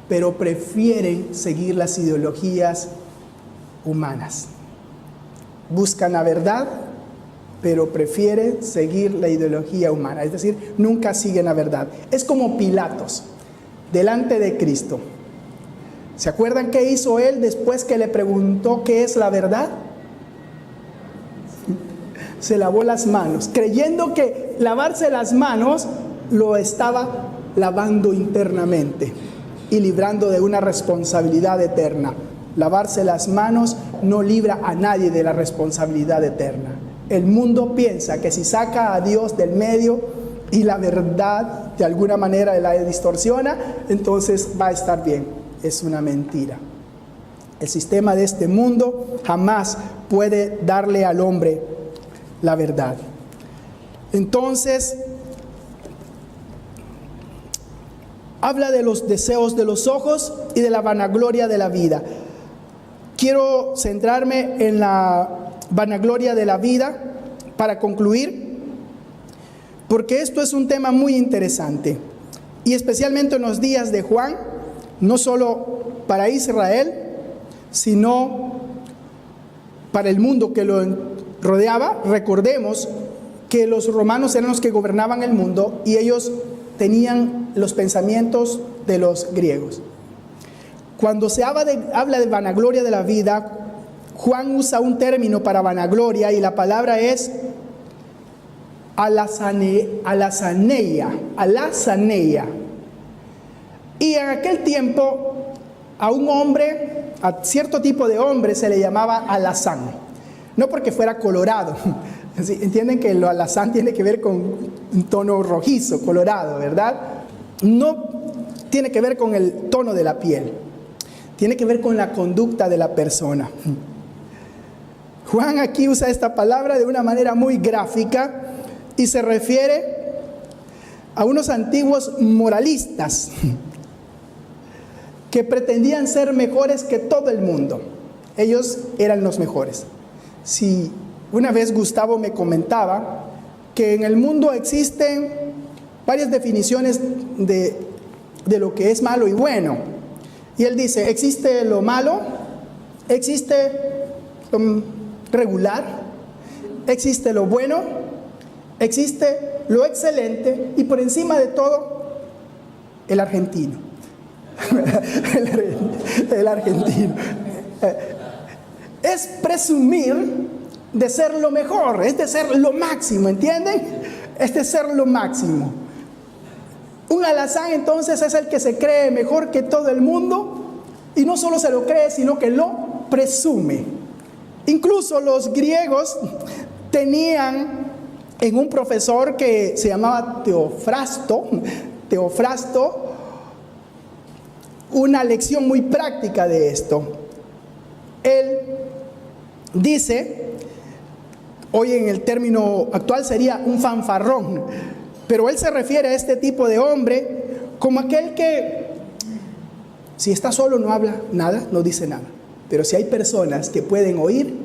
pero prefieren seguir las ideologías humanas. Buscan la verdad, pero prefieren seguir la ideología humana. Es decir, nunca siguen la verdad. Es como Pilatos, delante de Cristo. ¿Se acuerdan qué hizo él después que le preguntó qué es la verdad? Se lavó las manos, creyendo que lavarse las manos lo estaba lavando internamente y librando de una responsabilidad eterna. Lavarse las manos no libra a nadie de la responsabilidad eterna. El mundo piensa que si saca a Dios del medio y la verdad de alguna manera la distorsiona, entonces va a estar bien. Es una mentira. El sistema de este mundo jamás puede darle al hombre la verdad. Entonces, habla de los deseos de los ojos y de la vanagloria de la vida. Quiero centrarme en la vanagloria de la vida para concluir, porque esto es un tema muy interesante, y especialmente en los días de Juan, no solo para Israel, sino para el mundo que lo rodeaba. Recordemos que los romanos eran los que gobernaban el mundo y ellos tenían los pensamientos de los griegos. Cuando se habla de vanagloria de la vida, Juan usa un término para vanagloria y la palabra es alazaneia. Y en aquel tiempo a un hombre, a cierto tipo de hombre se le llamaba alazán. No porque fuera colorado. Entienden que lo alazán tiene que ver con un tono rojizo, colorado, ¿verdad? No tiene que ver con el tono de la piel. Tiene que ver con la conducta de la persona. Juan aquí usa esta palabra de una manera muy gráfica y se refiere a unos antiguos moralistas que pretendían ser mejores que todo el mundo. Ellos eran los mejores. Si una vez Gustavo me comentaba que en el mundo existen varias definiciones de lo que es malo y bueno. Y él dice, existe lo malo, existe lo regular, existe lo bueno, existe lo excelente y por encima de todo, el argentino. El argentino. Es presumir de ser lo mejor, es de ser lo máximo, ¿entienden? Es de ser lo máximo. Un alazán entonces es el que se cree mejor que todo el mundo y no solo se lo cree, sino que lo presume. Incluso los griegos tenían en un profesor que se llamaba Teofrasto, una lección muy práctica de esto. Él dice, hoy en el término actual sería un fanfarrón, pero él se refiere a este tipo de hombre como aquel que, si está solo no habla nada, no dice nada. Pero si hay personas que pueden oír,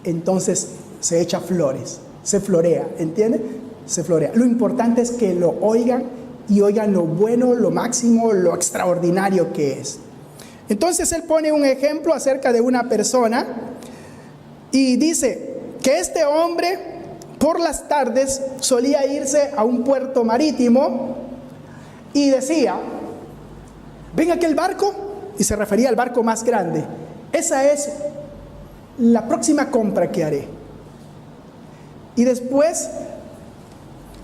entonces se echa flores, se florea, ¿entiende? Se florea. Lo importante es que lo oigan y oigan lo bueno, lo máximo, lo extraordinario que es. Entonces él pone un ejemplo acerca de una persona y dice que este hombre por las tardes solía irse a un puerto marítimo y decía, ven aquel barco, y se refería al barco más grande, esa es la próxima compra que haré. Y después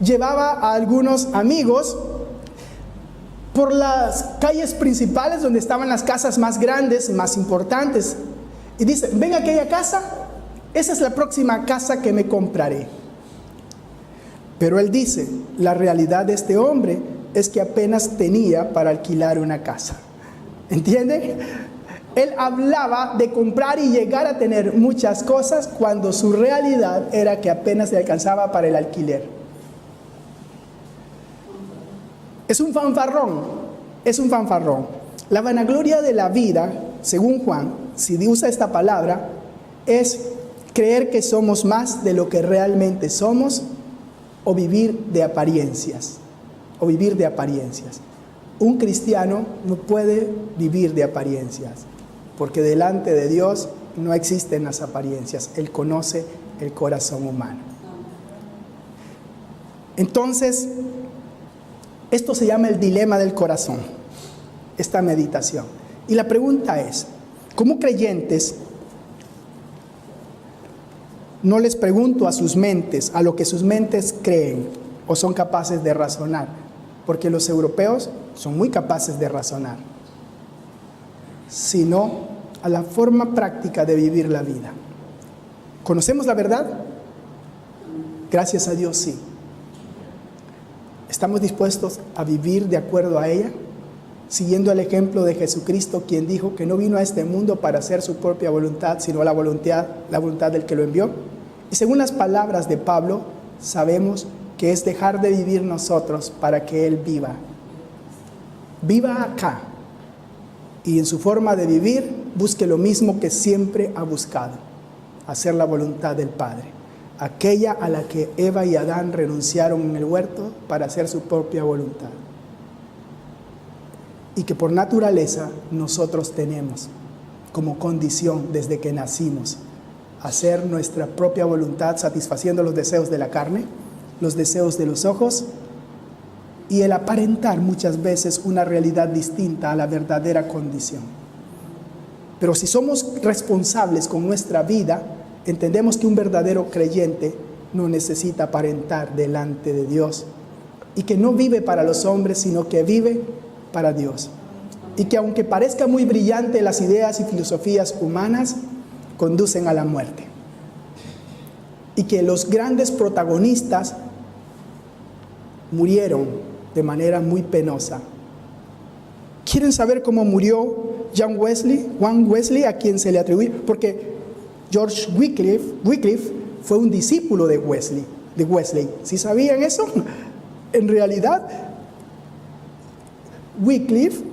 llevaba a algunos amigos por las calles principales donde estaban las casas más grandes, más importantes, y dice, ven a aquella casa, esa es la próxima casa que me compraré. Pero él dice, la realidad de este hombre es que apenas tenía para alquilar una casa. ¿Entienden? Él hablaba de comprar y llegar a tener muchas cosas cuando su realidad era que apenas le alcanzaba para el alquiler. Es un fanfarrón, es un fanfarrón. La vanagloria de la vida, según Juan, si usa esta palabra, es creer que somos más de lo que realmente somos o vivir de apariencias, o vivir de apariencias. Un cristiano no puede vivir de apariencias, porque delante de Dios no existen las apariencias. Él conoce el corazón humano. Entonces, esto se llama el dilema del corazón, esta meditación. Y la pregunta es, como creyentes, no les pregunto a sus mentes, a lo que sus mentes creen o son capaces de razonar, porque los europeos son muy capaces de razonar, sino a la forma práctica de vivir la vida. ¿Conocemos la verdad? Gracias a Dios, sí. ¿Estamos dispuestos a vivir de acuerdo a ella? Siguiendo el ejemplo de Jesucristo, quien dijo que no vino a este mundo para hacer su propia voluntad, sino la voluntad del que lo envió. Y según las palabras de Pablo, sabemos que es dejar de vivir nosotros para que Él viva. Viva acá. Y en su forma de vivir, busque lo mismo que siempre ha buscado: hacer la voluntad del Padre. Aquella a la que Eva y Adán renunciaron en el huerto para hacer su propia voluntad. Y que por naturaleza nosotros tenemos como condición desde que nacimos hacer nuestra propia voluntad, satisfaciendo los deseos de la carne, los deseos de los ojos y el aparentar muchas veces una realidad distinta a la verdadera condición. Pero si somos responsables con nuestra vida, entendemos que un verdadero creyente no necesita aparentar delante de Dios y que no vive para los hombres, sino que vive para Dios. Y que aunque parezca muy brillante, las ideas y filosofías humanas conducen a la muerte. Y que los grandes protagonistas murieron de manera muy penosa. ¿Quieren saber cómo murió John Wesley, a quien se le atribuye? Porque George Wycliffe fue un discípulo de Wesley. ¿Sí sabían eso? En realidad, Wycliffe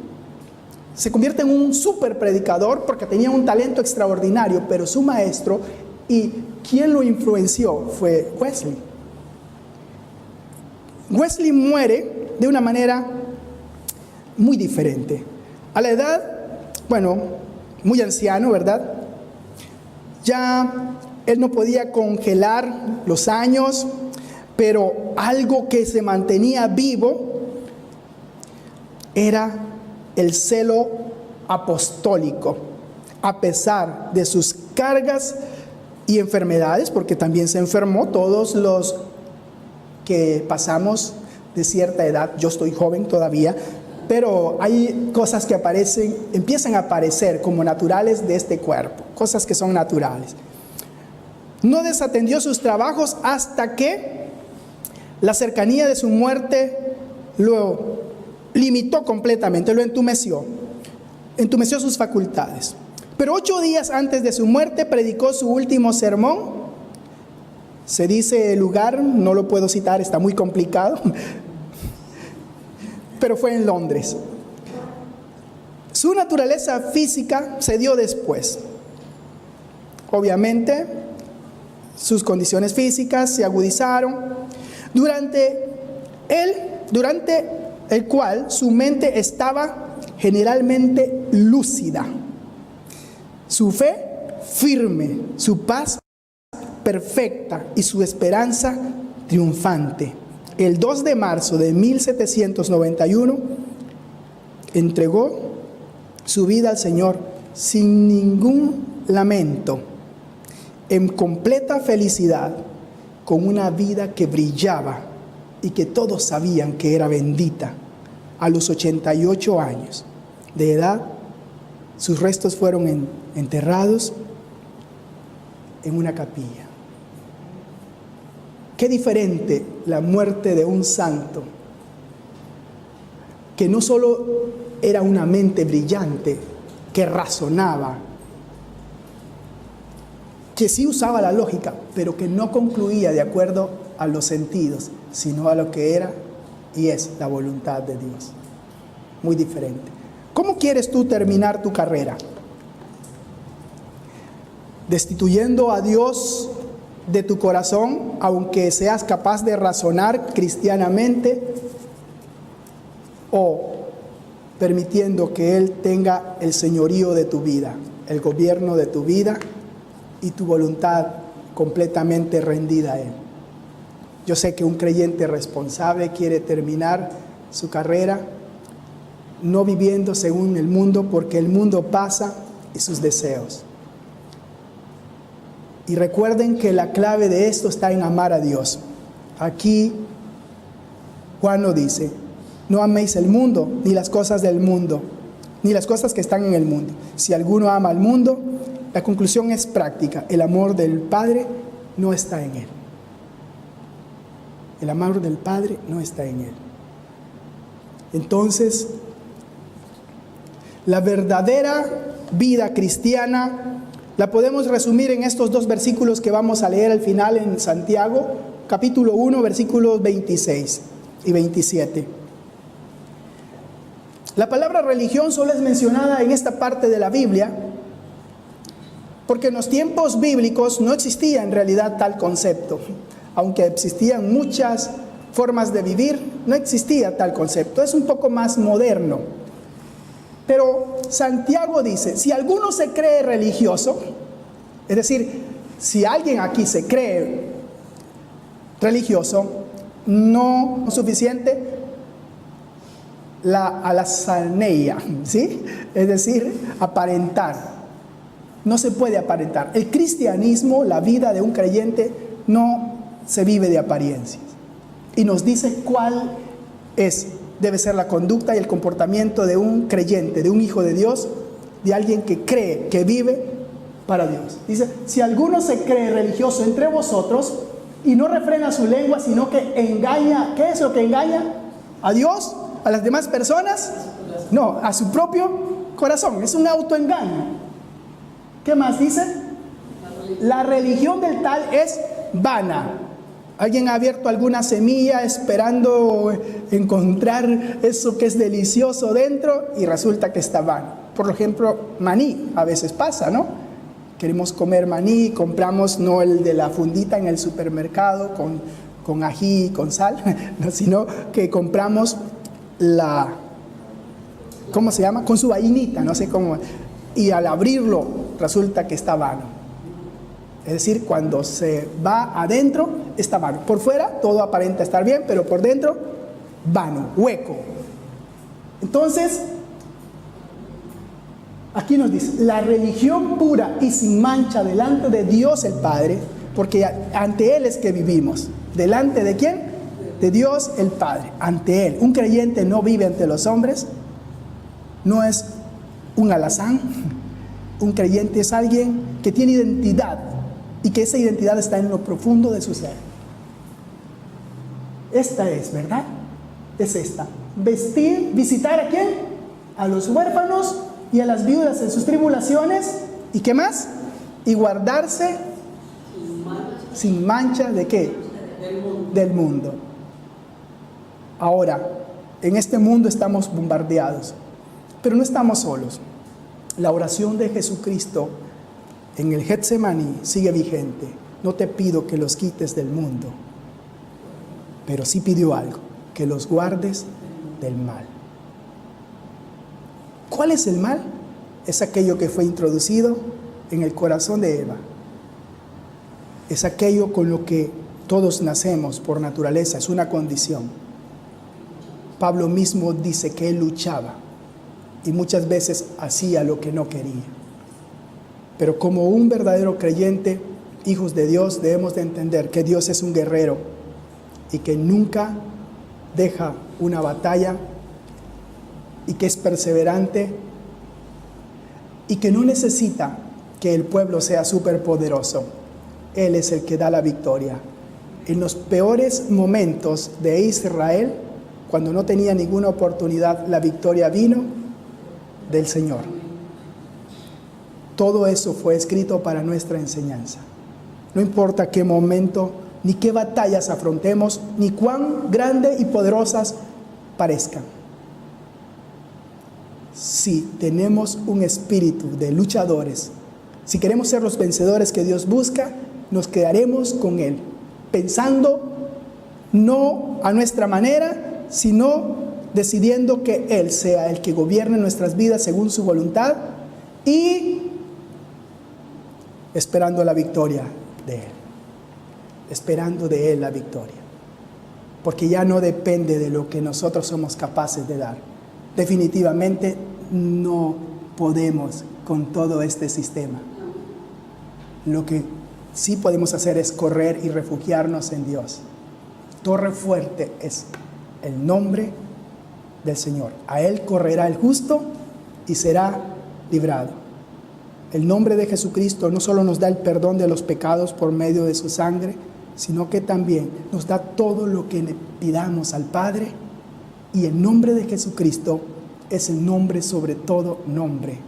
se convierte en un súper predicador porque tenía un talento extraordinario, pero su maestro y quien lo influenció fue Wesley. Wesley muere de una manera muy diferente. A la edad, muy anciano, ¿verdad? Ya él no podía congelar los años, Pero algo que se mantenía vivo era el celo apostólico, a pesar de sus cargas y enfermedades, porque también se enfermó. Todos los que pasamos de cierta edad, yo estoy joven todavía, pero hay cosas que empiezan a aparecer como naturales de este cuerpo, cosas que son naturales. No desatendió sus trabajos hasta que la cercanía de su muerte lo limitó completamente, lo entumeció sus facultades. Pero 8 días antes de su muerte predicó su último sermón. Se dice el lugar, no lo puedo citar, está muy complicado, pero fue en Londres. Su naturaleza física se dio después. Obviamente, sus condiciones físicas se agudizaron, durante el cual su mente estaba generalmente lúcida, su fe firme, su paz perfecta y su esperanza triunfante. El 2 de marzo de 1791 entregó su vida al Señor sin ningún lamento, en completa felicidad, con una vida que brillaba y que todos sabían que era bendita. A los 88 años de edad, sus restos fueron enterrados en una capilla. Qué diferente la muerte de un santo, que no solo era una mente brillante, que razonaba, que sí usaba la lógica, pero que no concluía de acuerdo a los sentidos, sino a lo que era y es la voluntad de Dios. Muy diferente. ¿Cómo quieres tú terminar tu carrera? ¿Destituyendo a Dios de tu corazón, aunque seas capaz de razonar cristianamente, o permitiendo que Él tenga el señorío de tu vida, el gobierno de tu vida y tu voluntad completamente rendida a Él? Yo sé que un creyente responsable quiere terminar su carrera no viviendo según el mundo, porque el mundo pasa y sus deseos. Y recuerden que la clave de esto está en amar a Dios. Aquí Juan lo dice: no améis el mundo, ni las cosas del mundo, ni las cosas que están en el mundo. Si alguno ama al mundo, la conclusión es práctica: el amor del Padre no está en él. El amor del Padre no está en él. Entonces, la verdadera vida cristiana la podemos resumir en estos 2 versículos que vamos a leer al final en Santiago, capítulo 1, versículos 26 y 27. La palabra religión solo es mencionada en esta parte de la Biblia, porque en los tiempos bíblicos no existía en realidad tal concepto. Aunque existían muchas formas de vivir, no existía tal concepto. Es un poco más moderno. Pero Santiago dice: si alguno se cree religioso, es decir, si alguien aquí se cree religioso, no es suficiente la alazaneia, ¿sí? Es decir, aparentar. No se puede aparentar. El cristianismo, la vida de un creyente, no se vive de apariencias. Y nos dice cuál debe ser la conducta y el comportamiento de un creyente, de un hijo de Dios, de alguien que cree, que vive para Dios. Dice: si alguno se cree religioso entre vosotros y no refrena su lengua, sino que engaña. ¿Qué es lo que engaña? ¿A Dios? ¿A las demás personas? No, a su propio corazón. Es un autoengaño. ¿Qué más dice? La religión del tal es vana. ¿Alguien ha abierto alguna semilla esperando encontrar eso que es delicioso dentro y resulta que está vano? Por ejemplo, maní, a veces pasa, ¿no? Queremos comer maní, compramos no el de la fundita en el supermercado con ají y con sal, no, sino que compramos ¿cómo se llama? Con su vainita, no sé cómo, y al abrirlo resulta que está vano. Es decir, cuando se va adentro, está vano. Por fuera todo aparenta estar bien, pero por dentro, vano, hueco. Entonces, aquí nos dice, la religión pura y sin mancha delante de Dios el Padre, porque ante Él es que vivimos. ¿Delante de quién? De Dios el Padre, ante Él. Un creyente no vive ante los hombres, no es un alazán. Un creyente es alguien que tiene identidad y que esa identidad está en lo profundo de su ser. Esta es, ¿verdad? Es esta. Vestir, visitar ¿a quién? A los huérfanos y a las viudas en sus tribulaciones. ¿Y qué más? Y guardarse sin mancha ¿de qué? Del mundo. Ahora, en este mundo estamos bombardeados, pero no estamos solos. La oración de Jesucristo en el Getsemaní sigue vigente. No te pido que los quites del mundo, pero sí pidió algo, que los guardes del mal. ¿Cuál es el mal? Es aquello que fue introducido en el corazón de Eva. Es aquello con lo que todos nacemos por naturaleza, es una condición. Pablo mismo dice que él luchaba y muchas veces hacía lo que no quería. Pero como un verdadero creyente, hijos de Dios, debemos de entender que Dios es un guerrero y que nunca deja una batalla y que es perseverante y que no necesita que el pueblo sea superpoderoso. Él es el que da la victoria. En los peores momentos de Israel, cuando no tenía ninguna oportunidad, la victoria vino del Señor. Todo eso fue escrito para nuestra enseñanza. No importa qué momento, ni qué batallas afrontemos, ni cuán grandes y poderosas parezcan. Si tenemos un espíritu de luchadores, si queremos ser los vencedores que Dios busca, nos quedaremos con Él, pensando no a nuestra manera, sino decidiendo que Él sea el que gobierne nuestras vidas según su voluntad y esperando la victoria de Él, esperando de Él la victoria, porque ya no depende de lo que nosotros somos capaces de dar. Definitivamente no podemos con todo este sistema. Lo que sí podemos hacer es correr y refugiarnos en Dios. Torre fuerte es el nombre del Señor. A Él correrá el justo y será librado. El nombre de Jesucristo no solo nos da el perdón de los pecados por medio de su sangre, sino que también nos da todo lo que le pidamos al Padre. Y el nombre de Jesucristo es el nombre sobre todo nombre.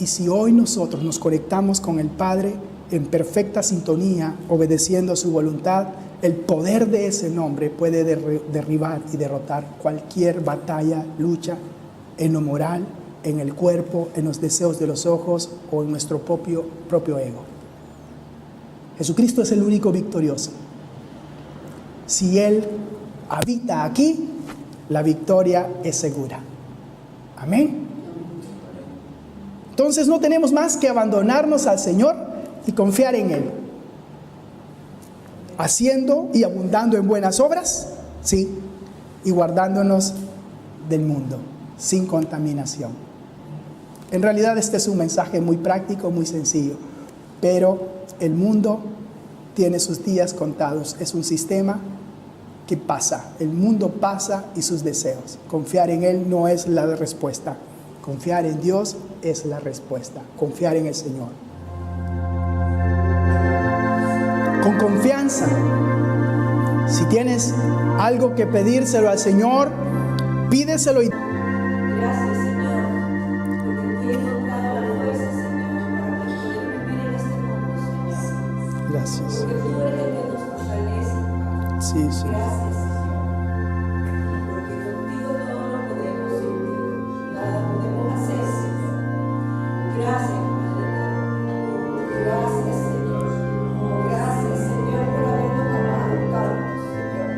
Y si hoy nosotros nos conectamos con el Padre en perfecta sintonía, obedeciendo su voluntad, el poder de ese nombre puede derribar y derrotar cualquier batalla, lucha en lo moral, en el cuerpo, en los deseos de los ojos o en nuestro propio ego. Jesucristo es el único victorioso. Si Él habita aquí, la victoria es segura. Amén. Entonces no tenemos más que abandonarnos al Señor y confiar en Él, haciendo y abundando en buenas obras, sí, y guardándonos del mundo, sin contaminación. En realidad este es un mensaje muy práctico, muy sencillo, pero el mundo tiene sus días contados, es un sistema que pasa, el mundo pasa y sus deseos. Confiar en Él no es la respuesta, confiar en Dios es la respuesta, confiar en el Señor. Con confianza, si tienes algo que pedírselo al Señor, pídeselo. Gracias, Señor, porque tú has dado la fuerza, Señor, para poder vivir en este mundo, Señor. Gracias. Porque tú eres el que nos fortalece. Sí, sí. Gracias, Señor, porque contigo todo lo podemos sin ti. Nada podemos hacer, Señor. Gracias, Padre. Gracias, Señor. Gracias, Señor, por habernos amado tanto, Señor.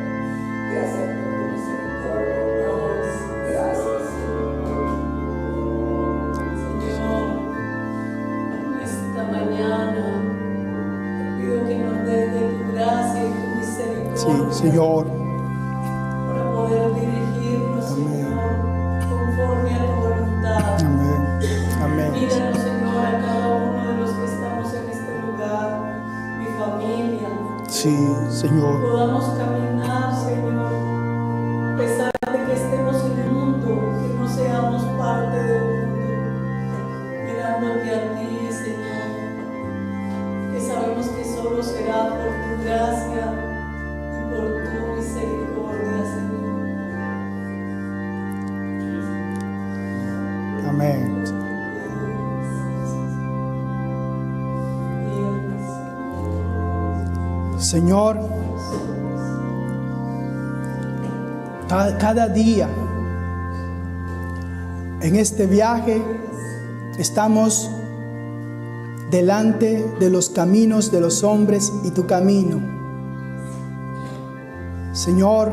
Gracias por tu misericordia. Gracias, Señor. Señor, esta mañana Señor. Para poder dirigirnos, Señor, conforme a tu voluntad. Amén. Amén. Míranos, Señor, a cada uno de los que estamos en este lugar, mi familia. Sí, Señor. Podamos caminar, Señor, a pesar de que estemos en el mundo, que no seamos parte del mundo, mirándote a ti, Señor, que sabemos que solo será por tu gracia y por tu misericordia, Señor. Amén. Señor, cada día en este viaje estamos delante de los caminos de los hombres y tu camino. Señor,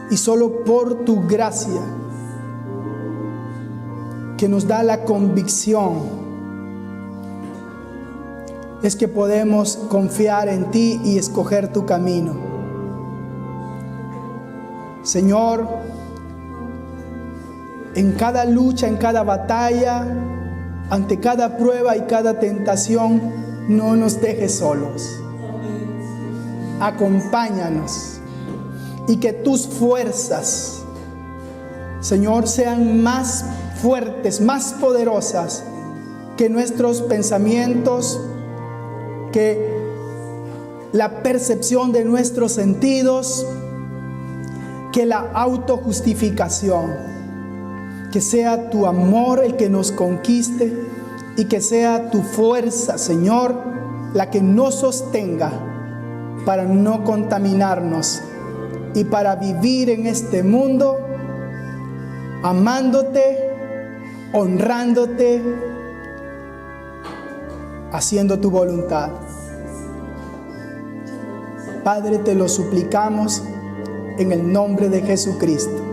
y solo por tu gracia que nos da la convicción es que podemos confiar en ti y escoger tu camino. Señor, en cada lucha, en cada batalla, ante cada prueba y cada tentación, no nos dejes solos. Acompáñanos y que tus fuerzas, Señor, sean más fuertes, más poderosas que nuestros pensamientos, que la percepción de nuestros sentidos, que la autojustificación. Que sea tu amor el que nos conquiste y que sea tu fuerza, Señor, la que nos sostenga para no contaminarnos y para vivir en este mundo amándote, honrándote, haciendo tu voluntad. Padre, te lo suplicamos en el nombre de Jesucristo.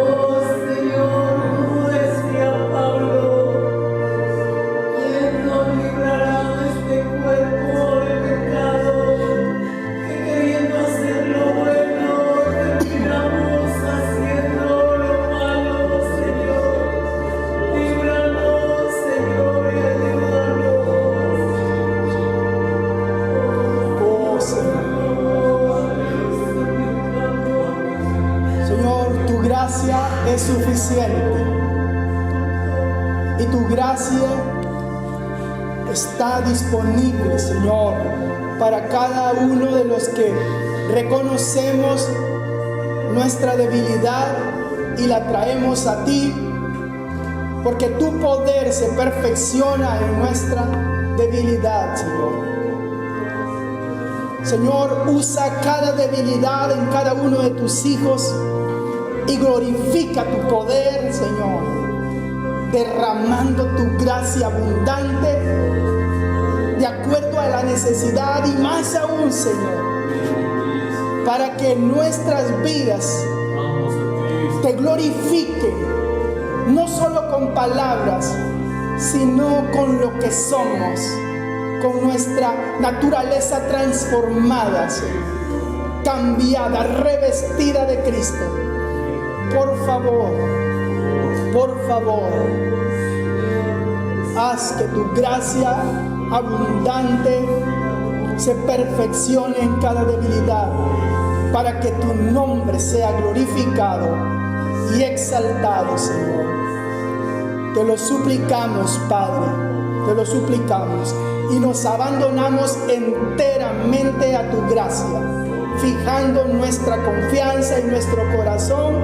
Oh Señor, como decía Pablo, ¿quién nos librará de este cuerpo de pecado? Que queriendo hacer lo bueno, terminamos haciendo lo malo, Señor. Líbranos, Señor, y ayúdanos. Oh, Señor, tu gracia es suficiente y tu gracia está disponible, Señor, para cada uno de los que reconocemos nuestra debilidad y la traemos a ti, porque tu poder se perfecciona en nuestra debilidad, Señor. Señor, usa cada debilidad en cada uno de tus hijos y glorifica tu poder, Señor, derramando tu gracia abundante de acuerdo a la necesidad y más aún, Señor, para que nuestras vidas te glorifiquen, no solo con palabras, sino con lo que somos, con nuestra naturaleza transformada, cambiada, revestida de Cristo. Por favor, haz que tu gracia abundante se perfeccione en cada debilidad, para que tu nombre sea glorificado y exaltado, Señor. Te lo suplicamos, Padre, te lo suplicamos, y nos abandonamos enteramente a tu gracia, fijando nuestra confianza y nuestro corazón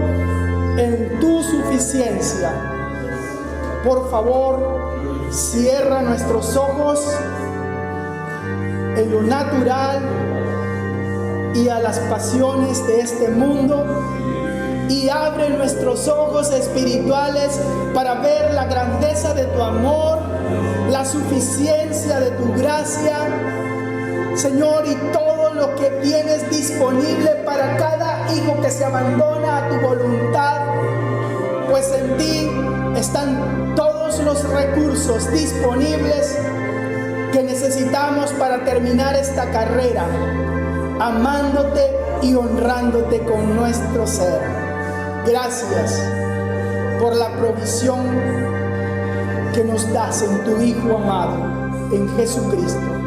en tu suficiencia. Por favor, cierra nuestros ojos en lo natural y a las pasiones de este mundo, y abre nuestros ojos espirituales para ver la grandeza de tu amor, la suficiencia de tu gracia, Señor, y todo lo que tienes disponible para cada hijo que se abandona a tu voluntad, pues en ti están todos los recursos disponibles que necesitamos para terminar esta carrera, amándote y honrándote con nuestro ser. Gracias por la provisión que nos das en tu Hijo amado, en Jesucristo.